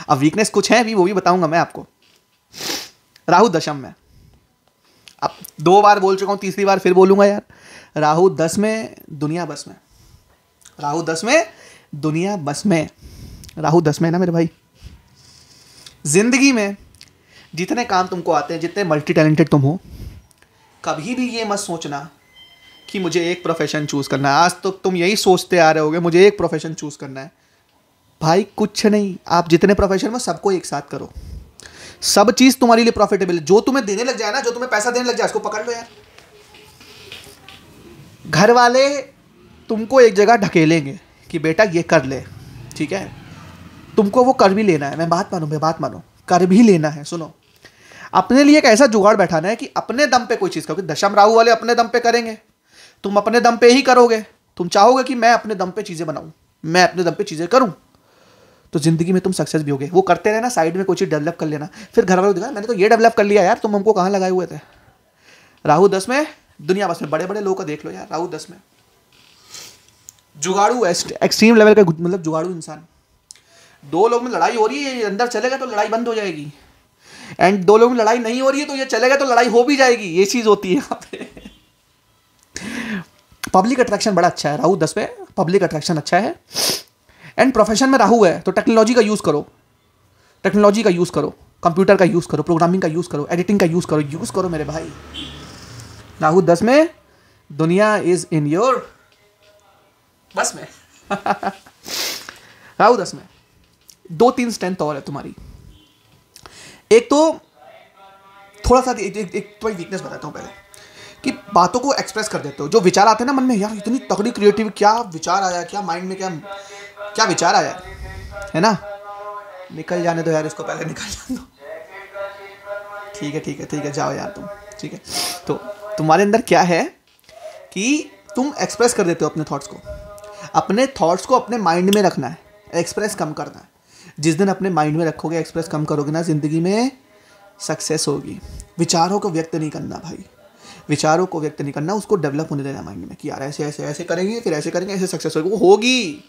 अब वीकनेस कुछ है अभी, वो भी बताऊंगा मैं आपको। राहु दशम में, अब 2 बार बोल चुका हूँ, तीसरी बार फिर बोलूंगा यार। राहु 10 में, दुनिया बस में। राहु 10 में, दुनिया बस में। राहु 10 में ना मेरे भाई। जिंदगी में जितने काम तुमको आते हैं, जितने मल्टी टैलेंटेड तुम हो, कभी भी ये मत सोचना कि मुझे एक प्रोफेशन चूज करना है। आज तो तुम यही सोचते आ रहे होगे मुझे एक प्रोफेशन चूज करना है। भाई कुछ नहीं, आप जितने प्रोफेशन में सबको एक साथ करो, सब चीज तुम्हारे लिए प्रॉफिटेबल है। जो तुम्हें देने लग जाए ना, जो तुम्हें पैसा देने लग जाए, उसको पकड़ लो यार। घर वाले तुमको एक जगह ढकेलेंगे कि बेटा ये कर ले, ठीक है, तुमको वो कर भी लेना है। मैं बात मानो, कर भी लेना है। सुनो, अपने लिए एक ऐसा जुगाड़ बैठाना है कि अपने दम पे कोई चीज करोगे। दशम राहु वाले अपने दम पे करेंगे, तुम अपने दम पे ही करोगे। तुम चाहोगे कि मैं अपने दम पे चीजें बनाऊं, मैं अपने दम पे चीजें करूं, तो जिंदगी में तुम सक्सेस भी होगे। वो करते रहना, साइड में कोई चीज डेवलप कर लेना। फिर घर वालों को दिखा मैंने तो ये डेवलप कर लिया यार, तुम हमको कहाँ लगाए हुए थे। राहु 10 में, दुनिया बस में, बड़े बड़े लोगों का देख लो यार, राहु 10 में जुगाड़ू, एक्सट्रीम लेवल का मतलब जुगाड़ू इंसान। दो लोग में लड़ाई हो रही है, अंदर चलेगा तो लड़ाई बंद हो जाएगी, एंड दो लोग में लड़ाई नहीं हो रही है तो ये चलेगा तो लड़ाई हो भी जाएगी, ये चीज होती है यहाँ पे। पब्लिक अट्रैक्शन बड़ा अच्छा है राहु 10 पे, पब्लिक अट्रैक्शन अच्छा है। एंड प्रोफेशन में राहु है तो टेक्नोलॉजी का यूज करो, टेक्नोलॉजी का यूज करो, कंप्यूटर का यूज करो, प्रोग्रामिंग का यूज करो, एडिटिंग का यूज करो मेरे भाई। राहु 10 में, दुनिया इज इन योर बस में। राहु 10 में 2-3 स्ट्रेंथ और है तुम्हारी। एक तो थोड़ा सा एक तो वीकनेस बताता हूँ पहले, कि बातों को एक्सप्रेस कर देते हो, जो विचार आते हैं ना मन में, यार इतनी तगड़ी क्रिएटिव, क्या विचार आया, क्या माइंड में क्या विचार आया है ना, निकल जाने दो यार इसको, पहले निकल जाने दो। ठीक है जाओ यार तुम, ठीक है। तो तुम्हारे अंदर क्या है कि तुम एक्सप्रेस कर देते हो अपने थॉट्स को अपने माइंड में रखना है, एक्सप्रेस कम करना है। जिस दिन अपने माइंड में रखोगे, एक्सप्रेस कम करोगे ना, जिंदगी में सक्सेस होगी। विचारों को व्यक्त नहीं करना भाई, विचारों को व्यक्त नहीं करना, उसको डेवलप होने देना माइंड में कि यार ऐसे ऐसे ऐसे करेंगे, फिर ऐसे करेंगे, ऐसे सक्सेस होगी, वो होगी।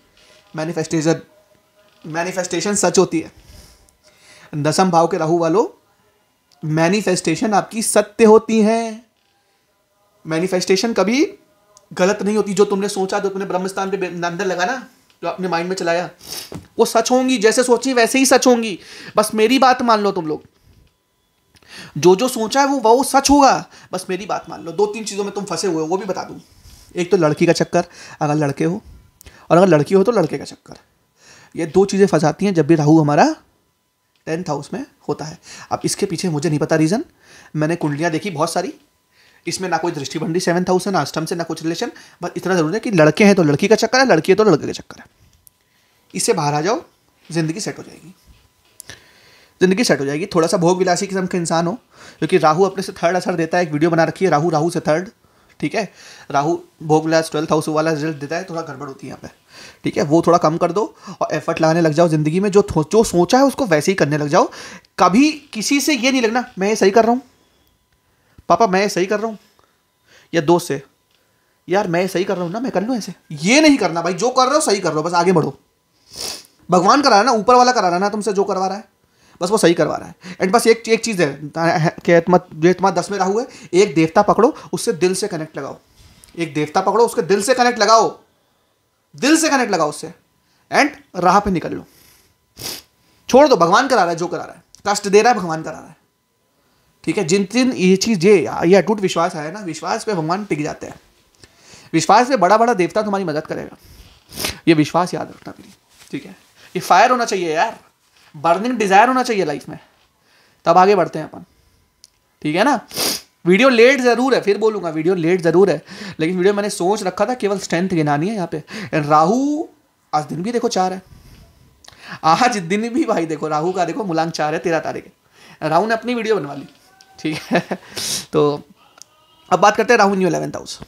मैनिफेस्टेशन सच होती है। 10th भाव के राहु वालों, मैनिफेस्टेशन आपकी सत्य होती है। मैनिफेस्टेशन कभी गलत नहीं होती। जो तुमने सोचा, जो तुमने ब्रह्मस्थान पे अंदर लगा ना, जो अपने माइंड में चलाया, वो सच होंगी। जैसे सोची वैसे ही सच होंगी। बस मेरी बात मान लो तुम लोग, जो सोचा है वो सच होगा, बस मेरी बात मान लो। 2-3 चीज़ों में तुम फंसे हुए हो, वो भी बता दूं। एक तो लड़की का चक्कर, अगर लड़के हो, और अगर लड़की हो तो लड़के का चक्कर। ये 2 चीज़ें फंसाती हैं जब भी राहु हमारा 10th हाउस में होता है। अब इसके पीछे मुझे नहीं पता रीज़न, मैंने कुंडलियाँ देखी बहुत सारी, इसमें ना कोई दृष्टि बन रही 7th हाउस से, ना अष्टम से, ना कुछ रिलेशन। बस इतना जरूर है कि लड़के हैं तो लड़की का चक्कर है, लड़की है तो लड़के का चक्कर है। इससे बाहर आ जाओ, जिंदगी सेट हो जाएगी, जिंदगी सेट हो जाएगी। थोड़ा सा भोग विलासी किस्म के इंसान हो, क्योंकि राहु अपने से 3rd असर देता है। एक वीडियो बना रखी है, राहु से 3rd, ठीक है। राहु भोग विलास 12th हाउस वाला रिजल्ट देता है, थोड़ा गड़बड़ होती है यहाँ पे, ठीक है। वो थोड़ा कम कर दो और एफर्ट लगाने लग जाओ जिंदगी में। जो सोचा है उसको वैसे ही करने लग जाओ। कभी किसी से ये नहीं लगना मैं ये सही कर रहा हूँ, पापा मैं ये सही कर रहा हूँ, या दोस्त से यार मैं सही कर रहा हूँ ना, मैं कर लूँ ऐसे। ये नहीं करना भाई, जो कर रहे हो सही कर रहे हो, बस आगे बढ़ो। भगवान करा रहा है ना, ऊपर वाला करा रहा है ना तुमसे, जो करवा रहा है बस वो सही करवा रहा है। एंड बस एक चीज़ है कि तुम्हारा 10 में राहु है, एक देवता पकड़ो, उससे दिल से कनेक्ट लगाओ। एक देवता पकड़ो, उसके दिल से कनेक्ट लगाओ, दिल से कनेक्ट लगाओ उससे, एंड राह पे निकल लो। छोड़ दो, भगवान करा रहा है जो करा रहा है, कष्ट दे रहा है भगवान करा रहा है, ठीक है। जिन जिन ये चीज़ ये अटूट विश्वास है ना, विश्वास पे भगवान टिक जाते हैं। विश्वास पे बड़ा बड़ा देवता तुम्हारी मदद करेगा, ये विश्वास याद रखना मेरी, ठीक है। ये फायर होना चाहिए यार, बर्निंग डिजायर होना चाहिए लाइफ में, तब आगे बढ़ते हैं अपन, ठीक है ना। वीडियो लेट जरूर है, फिर बोलूंगा वीडियो लेट जरूर है, लेकिन वीडियो मैंने सोच रखा था केवल स्ट्रेंथ गिनानी है यहाँ पे। राहु आज दिन भी देखो 4 है, आज दिन भी भाई देखो राहु का, देखो मूलांक 4 है 13 तारीख है। राहु ने अपनी वीडियो बनवा ली, ठीक है। तो अब बात करते हैं राहु न्यू 11th हाउस,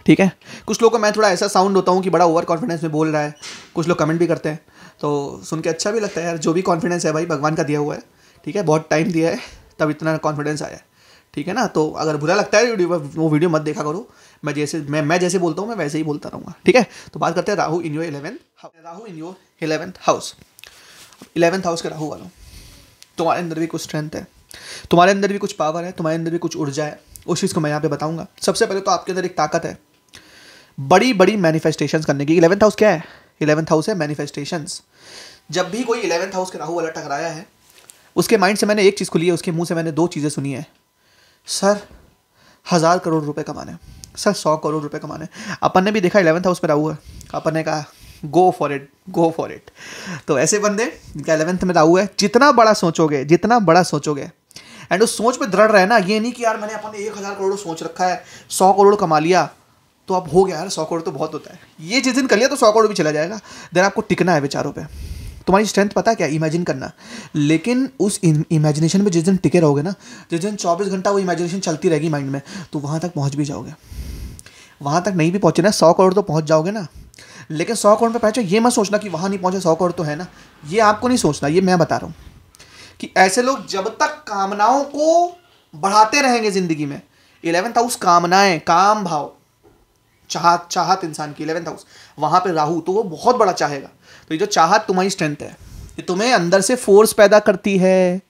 ठीक है। कुछ लोगों को मैं थोड़ा ऐसा साउंड होता हूँ कि बड़ा ओवर कॉन्फिडेंस में बोल रहा है, कुछ लोग कमेंट भी करते हैं, तो सुन के अच्छा भी लगता है यार। जो भी कॉन्फिडेंस है भाई भगवान का दिया हुआ है, ठीक है। बहुत टाइम दिया है तब इतना कॉन्फिडेंस आया है, ठीक है ना। तो अगर बुरा लगता है वो वीडियो मत देखा करो। मैं जैसे बोलता हूँ मैं वैसे ही बोलता रहूँगा, ठीक है। तो बात करते हैं Rahu in your 11th house. 11th house के राहु वालों, तुम्हारे अंदर भी कुछ स्ट्रेंथ है, तुम्हारे अंदर भी कुछ पावर है, तुम्हारे अंदर भी कुछ ऊर्जा है। उस चीज़ को मैं यहाँ पे बताऊंगा। सबसे पहले तो आपके अंदर एक ताकत है बड़ी बड़ी मैनिफेस्टेशंस करने की। 11th हाउस क्या है? 11th हाउस है मैनिफेस्टेशंस। जब भी कोई 11th हाउस के राहु वाला टकराया है, उसके माइंड से मैंने एक चीज़ खुली है, उसके मुंह से मैंने 2 चीज़ें सुनी है। सर 1000 करोड़ रुपए कमाने, सर 100 करोड़ रुपए कमाने। अपन ने भी देखा 11th हाउस में राहु है, अपन ने कहा गो फॉर इट। तो ऐसे बंदे जिनका 11th में राहु है, जितना बड़ा सोचोगे एंड उस सोच पे दृढ़ रहना। ये नहीं कि यार मैंने अपन ने 1000 करोड़ सोच रखा है, 100 करोड़ कमा लिया तो अब हो गया यार, 100 करोड़ तो बहुत होता है। ये जिस दिन कर लिया तो 100 करोड़ भी चला जाएगा। देन आपको टिकना है विचारों पे। तुम्हारी स्ट्रेंथ पता है क्या? इमेजिन करना। लेकिन उस इमेजिनेशन में जिस दिन टिके रहोगे ना, जिस दिन 24 घंटा वो इमेजिनेशन चलती रहेगी माइंड में, तो वहाँ तक पहुँच भी जाओगे। वहाँ तक नहीं भी पहुँचे ना, 100 करोड़ तो पहुँच जाओगे ना। लेकिन 100 करोड़ पे पहुँचो, ये मत सोचना कि वहाँ नहीं पहुँचे, 100 करोड़ तो है ना। ये आपको नहीं सोचना, ये मैं बता रहा हूँ कि ऐसे लोग जब तक कामनाओं को बढ़ाते रहेंगे ज़िंदगी में, 11th हाउस कामनाएं, काम भाव, चाहत इंसान की 11th हाउस, वहां पे राहु, तो वो बहुत बड़ा चाहेगा। तो ये जो चाहत तुम्हारी स्ट्रेंथ है, ये तुम्हें अंदर से फोर्स पैदा करती है,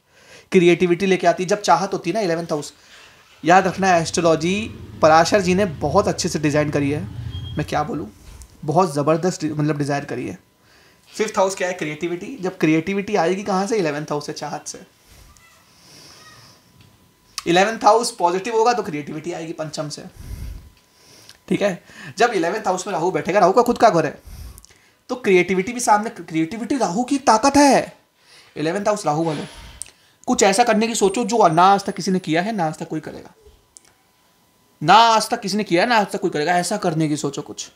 क्रिएटिविटी लेके आती है जब चाहत होती है ना 11th हाउस। याद रखना, एस्ट्रोलॉजी पराशर जी ने बहुत अच्छे से डिज़ाइन करी है, मैं क्या बोलूँ, बहुत ज़बरदस्त मतलब डिज़ाइन करी है। 5th हाउस क्या है? क्रिएटिविटी। जब क्रिएटिविटी आएगी कहाँ से? 11th हाउस से, चाहत से। 11th हाउस पॉजिटिव होगा तो क्रिएटिविटी आएगी पंचम से, ठीक है। जब 11th हाउस में राहु बैठेगा, राहु का खुद का घर है, तो क्रिएटिविटी भी सामने, क्रिएटिविटी राहु की ताकत है। 11th हाउस राहु वाले, कुछ ऐसा करने की सोचो जो ना आज तक किसी ने किया है, ना आज तक कोई करेगा, ना आज तक किसी ने किया है, ना आज तक कोई करेगा, ऐसा करने की सोचो कुछ।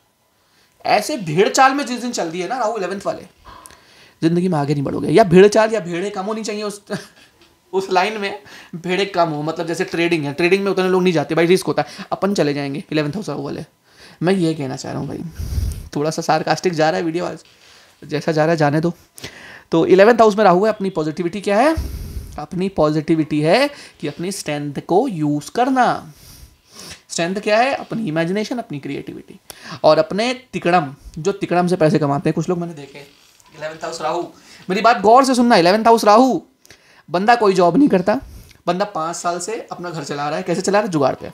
ऐसे भेड़ चाल में जिस दिन चल रही है ना राहु 11th वाले, जिंदगी में आगे नहीं बढ़ोगे। या भेड़ चाल या भेड़े कम होनी चाहिए उस लाइन में, भेड़े कम हो, मतलब जैसे ट्रेडिंग है, ट्रेडिंग में उतने लोग नहीं जाते भाई, रिस्क होता है, अपन चले जाएंगे 11th हाउस राहु वाले। मैं ये कहना चाह रहा हूँ भाई, थोड़ा सा सार्कास्टिक जा रहा है वीडियो आज, जैसा जा रहा है जाने दो। तो 11th हाउस में राहु है, अपनी पॉजिटिविटी क्या है? अपनी पॉजिटिविटी है कि अपनी स्ट्रेंथ को यूज़ करना। स्ट्रेंथ क्या है? अपनी इमेजिनेशन, अपनी क्रिएटिविटी, और अपने तिकड़म, जो तिकड़म से पैसे कमाते हैं कुछ लोग मैंने देखे। 11th हाउस राहु, मेरी बात गौर से सुनना, 11th हाउस राहु, बंदा कोई जॉब नहीं करता, बंदा 5 साल से अपना घर चला रहा है। कैसे चला रहा है? जुगाड़ पे।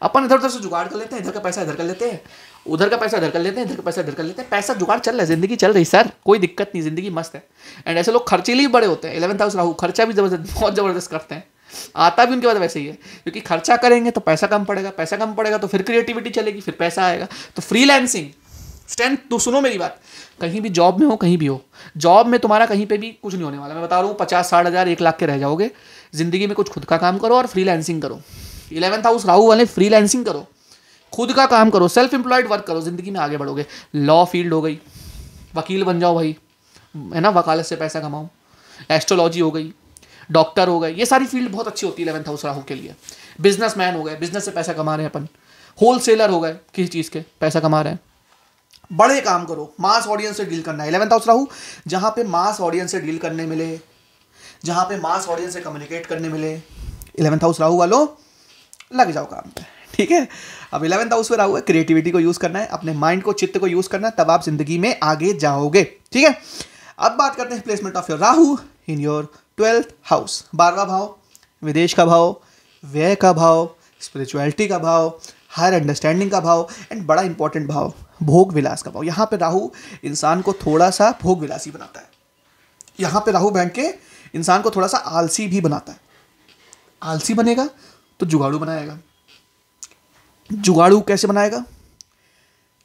अपन इधर उधर से जुगाड़ कर लेते हैं, इधर का पैसा इधर कर लेते हैं, उधर का पैसा इधर कर लेते हैं, इधर का पैसा इधर कर लेते हैं, पैसा जुगाड़ चल रहा है, जिंदगी चल रही सर, कोई दिक्कत नहीं, जिंदगी मस्त है। एंड ऐसे लोग खर्चीले भी बड़े होते हैं। 11th हाउस राहु खर्चा भी जबरदस्त, बहुत जबरदस्त करते हैं, आता भी उनके बाद वैसे ही है, क्योंकि खर्चा करेंगे तो पैसा कम पड़ेगा, पैसा कम पड़ेगा तो फिर क्रिएटिविटी चलेगी, फिर पैसा आएगा। तो फ्रीलांसिंग स्ट्रेंथ, तो सुनो मेरी बात, कहीं भी जॉब में हो, कहीं भी हो, जॉब में तुम्हारा कहीं पे भी कुछ नहीं होने वाला, मैं बता रहा हूँ, 50-60 हज़ार 1 लाख के रह जाओगे। जिंदगी में कुछ खुद का काम करो और फ्रीलांसिंग करो। 11th हाउस राहु वाले फ्रीलांसिंग करो, खुद का काम करो, सेल्फ एम्प्लॉयड वर्क करो, जिंदगी में आगे बढ़ोगे। लॉ फील्ड हो गई, वकील बन जाओ भाई, है ना, वकालत से पैसा कमाओ। एस्ट्रोलॉजी हो गई, डॉक्टर हो गए, ये सारी फील्ड बहुत अच्छी होती है 11th हाउस राहु के लिए। बिजनेसमैन हो गए, बिजनेस से पैसा कमा रहे हैं अपन। होलसेलर हो गए, किसी चीज़ के पैसा कमा रहे हैं। बड़े काम करो, मास ऑडियंस से डील करना है। 11th हाउस राहु, जहाँ पे मास ऑडियंस से डील करने मिले, जहाँ पे मास ऑडियंस से कम्युनिकेट करने मिले, 11th हाउस राहु वालों लग जाओ काम पे, ठीक है। अब 11th हाउस में राहु है, क्रिएटिविटी को यूज़ करना है, अपने माइंड को, चित्त को यूज़ करना है, तब आप जिंदगी में आगे जाओगे, ठीक है। अब बात करते हैं placement of your Rahu in your 12th house. 12वां भाव, विदेश का भाव, व्यय का भाव, स्पिरिचुअलिटी का भाव, हायर अंडरस्टैंडिंग का भाव, एंड बड़ा इंपॉर्टेंट भाव, भोग विलास का भाव। यहाँ पे राहु इंसान को थोड़ा सा भोग विलासी बनाता है। यहाँ पे राहु बैठ के इंसान को थोड़ा सा आलसी भी बनाता है। आलसी बनेगा तो जुगाड़ू बनाएगा। जुगाड़ू कैसे बनाएगा?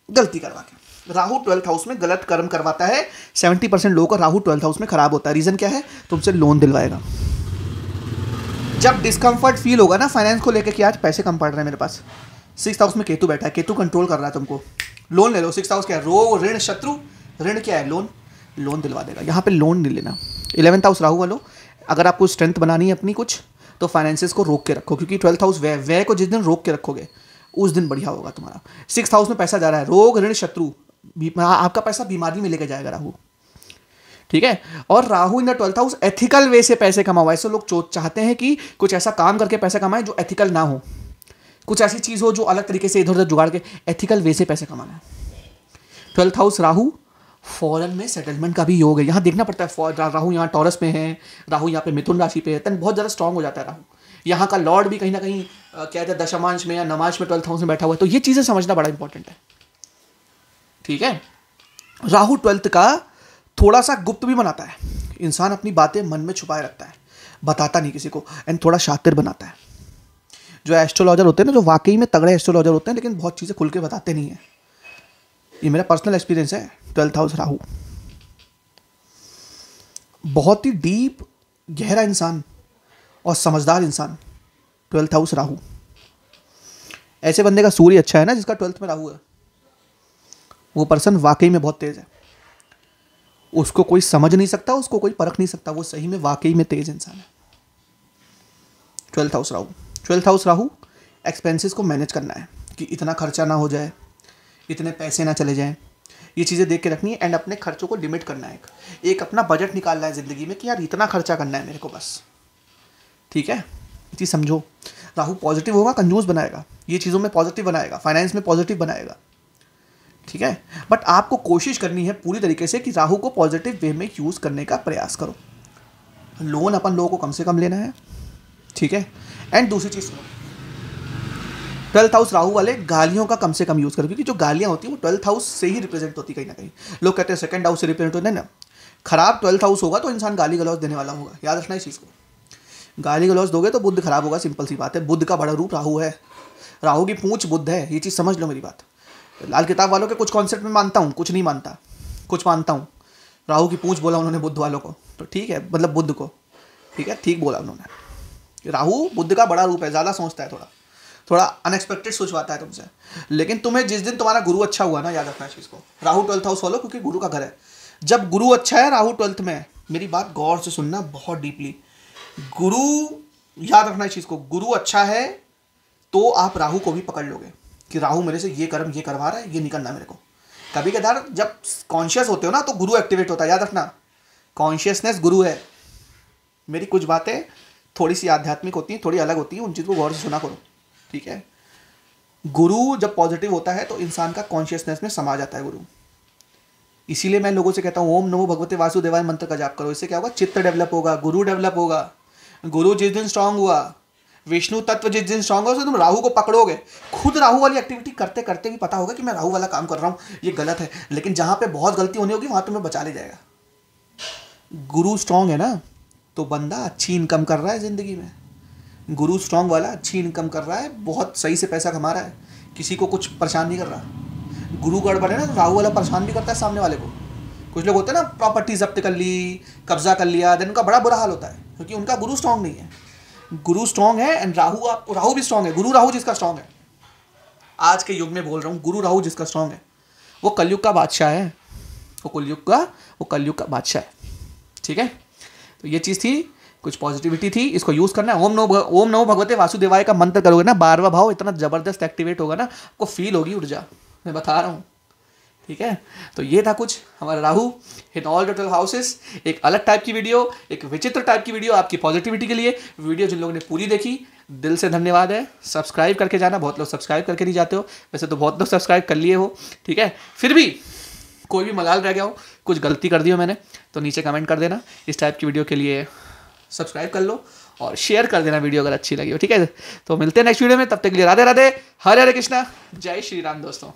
गलती करवा के। राहु 12th हाउस में गलत कर्म करवाता है। 70% लोगों का राहु 12th हाउस में खराब होता है। रीजन क्या है? तुमसे लोन दिलवाएगा। जब डिस्कम्फर्ट फील होगा ना फाइनेंस को लेकर कि आज पैसे कम पड़ रहे हैं मेरे पास, 6th हाउस में केतु बैठा है, केतु कंट्रोल कर रहा है तुमको, लोन ले लो। 6th हाउस क्या है? रोग, ऋण, शत्रु। ऋण क्या है? लोन। लोन दिलवा देगा। यहाँ पे लोन नहीं लेना। 11th हाउस राहु वालों, अगर आपको स्ट्रेंथ बनानी है अपनी कुछ, तो फाइनेंसेस को रोक के रखो, क्योंकि 12th हाउस व्यय को जिस दिन रोक के रखोगे उस दिन बढ़िया होगा तुम्हारा। 6th हाउस में पैसा जा रहा है, रोग, ऋण, शत्रु, आपका पैसा बीमारी में लेके जाएगा राहु, ठीक है। और Rahu in the 12th house ethical way से पैसे कमाओ। ऐसे लोग चाहते हैं कि कुछ ऐसा काम करके पैसा कमाए जो एथिकल ना हो, कुछ ऐसी चीज हो जो अलग तरीके से इधर उधर जुगाड़ के एथिकल वे से पैसे कमाना है। 12th हाउस राहु फॉरेन में सेटलमेंट का भी योग है। यहाँ देखना पड़ता है, राहु यहाँ टॉरस में है, राहु यहाँ पे मिथुन राशि पे है, तन बहुत ज़्यादा स्ट्रांग हो जाता है राहु। यहाँ का लॉर्ड भी कहीं ना कहीं क्या कहते हैं दशमांश में या नवांश में 12th हाउस में बैठा हुआ है। तो ये चीज़ें समझना बड़ा इंपॉर्टेंट है, ठीक है। राहु 12th का थोड़ा सा गुप्त भी बनाता है। इंसान अपनी बातें मन में छुपाए रखता है, बताता नहीं किसी को, एंड थोड़ा शातिर बनाता है। जो एस्ट्रोलॉजर होते हैं ना, जो वाकई में तगड़े एस्ट्रोलॉजर होते हैं, लेकिन बहुत चीज़ें खुल के बताते नहीं है। ये मेरा पर्सनल एक्सपीरियंस है। 12th हाउस राहु बहुत ही डीप, गहरा इंसान और समझदार इंसान। 12th हाउस राहु, ऐसे बंदे का सूर्य अच्छा है ना जिसका 12th में राहु है, वो पर्सन वाकई में बहुत तेज है। उसको कोई समझ नहीं सकता, उसको कोई परख नहीं सकता, वो सही में वाकई में तेज इंसान है। 12th house Rahu. 12th house Rahu expenses को मैनेज करना है कि इतना खर्चा ना हो जाए, इतने पैसे ना चले जाएं, ये चीज़ें देख के रखनी है। एंड अपने खर्चों को लिमिट करना है, एक अपना बजट निकालना है ज़िंदगी में कि यार इतना खर्चा करना है मेरे को बस, ठीक है। ये चीज़ समझो। राहु पॉजिटिव होगा, कंजूस बनाएगा, ये चीज़ों में पॉजिटिव बनाएगा, फाइनेंस में पॉजिटिव बनाएगा, ठीक है। बट आपको कोशिश करनी है पूरी तरीके से कि राहु को पॉजिटिव वे में यूज़ करने का प्रयास करो। लोन अपन लोगों को कम से कम लेना है, ठीक है। एंड दूसरी चीज़, 12th हाउस राहु वाले गालियों का कम से कम यूज़ करो, क्योंकि जो गालियाँ होती हैं वो 12th हाउस से ही रिप्रेजेंट होती है कहीं ना कहीं। लोग कहते हैं 2nd हाउस से रिप्रेजेंट होता है ना, खराब 12th हाउस होगा तो इंसान गाली गलौज देने वाला होगा, याद रखना इस चीज़ को। गाली गलौज दोगे तो बुद्ध खराब होगा, सिंपल सी बात है। बुद्ध का बड़ा रूप राहु है, राहु की पूंछ बुद्ध है, ये चीज़ समझ लो मेरी बात। लाल किताब वालों के कुछ कॉन्सेप्ट में मानता हूँ, कुछ नहीं मानता, कुछ मानता हूँ। राहु की पूंछ बोला उन्होंने बुद्ध वालों को, तो ठीक है, मतलब बुद्ध को, ठीक है, ठीक बोला उन्होंने। राहु बुद्ध का बड़ा रूप है, ज़्यादा सोचता है, थोड़ा अनएक्सपेक्टेड सोचवाता है तुमसे। लेकिन तुम्हें जिस दिन तुम्हारा गुरु अच्छा हुआ ना, याद रखना इस चीज़ को, राहु 12th हाउस वालों, क्योंकि गुरु का घर है। जब गुरु अच्छा है, राहु 12th में है, मेरी बात गौर से सुनना बहुत डीपली। गुरु, याद रखना इस चीज़ को, गुरु अच्छा है तो आप राहु को भी पकड़ लोगे कि राहु मेरे से ये कर्म ये करवा रहा है, ये नहीं करना मेरे को। कभी कभार जब कॉन्शियस होते हो ना तो गुरु एक्टिवेट होता है, याद रखना, कॉन्शियसनेस गुरु है। मेरी कुछ बातें थोड़ी सी आध्यात्मिक होती हैं, थोड़ी अलग होती हैं, उन चीज़ को गौर से सुना करो, ठीक है। गुरु जब पॉजिटिव होता है तो इंसान का कॉन्शियसनेस में समा जाता है गुरु। इसीलिए मैं लोगों से कहता हूँ ओम नमो भगवते वासुदेवाय मंत्र का जाप करो, इससे क्या होगा, चित्त डेवलप होगा, गुरु डेवलप होगा। गुरु जिस दिन स्ट्रांग हुआ, विष्णु तत्व जिस दिन स्ट्रांग होगा, तुम राहु को पकड़ोगे। खुद राहु वाली एक्टिविटी करते करते भी पता होगा कि मैं राहु वाला काम कर रहा हूँ, ये गलत है, लेकिन जहाँ पे बहुत गलती होनी होगी वहाँ तुम्हें बचा ले जाएगा। गुरु स्ट्रांग है ना, तो बंदा अच्छी इनकम कर रहा है ज़िंदगी में। गुरु स्ट्रांग वाला अच्छी इनकम कर रहा है, बहुत सही से पैसा कमा रहा है, किसी को कुछ परेशान नहीं कर रहा। गुरु गड़बड़ है ना तो राहु वाला परेशान भी करता है सामने वाले को। कुछ लोग होते हैं ना, प्रॉपर्टी जब्त कर ली, कब्जा कर लिया, देन उनका बड़ा बुरा हाल होता है, क्योंकि उनका गुरु स्ट्रांग नहीं है। गुरु स्ट्रांग है एंड राहु भी स्ट्रांग है। गुरु राहु जिसका स्ट्रांग है, आज के युग में बोल रहा हूँ, गुरु राहु जिसका स्ट्रांग है वो कलयुग का बादशाह है, वो कलयुग का बादशाह है, ठीक है। तो ये चीज़ थी, कुछ पॉजिटिविटी थी, इसको यूज़ करना है। ओम नमो भगवते वासुदेवाय का मंत्र करोगे ना, 12वां भाव इतना ज़बरदस्त एक्टिवेट होगा ना, आपको फील होगी ऊर्जा, मैं बता रहा हूँ, ठीक है। तो ये था कुछ हमारा राहु इन ऑल 12 हाउसेस। एक अलग टाइप की वीडियो, एक विचित्र टाइप की वीडियो आपकी पॉजिटिविटी के लिए। वीडियो जिन लोगों ने पूरी देखी, दिल से धन्यवाद है। सब्सक्राइब करके जाना, बहुत लोग सब्सक्राइब करके नहीं जाते हो, वैसे तो बहुत लोग सब्सक्राइब कर लिए हो, ठीक है। फिर भी कोई भी मलाल रह गया हो, कुछ गलती कर दी हो मैंने, तो नीचे कमेंट कर देना। इस टाइप की वीडियो के लिए सब्सक्राइब कर लो और शेयर कर देना वीडियो अगर अच्छी लगी हो, ठीक है। तो मिलते हैं नेक्स्ट वीडियो में, तब तक के लिए राधे राधे, हरे हरे कृष्णा, जय श्री राम दोस्तों।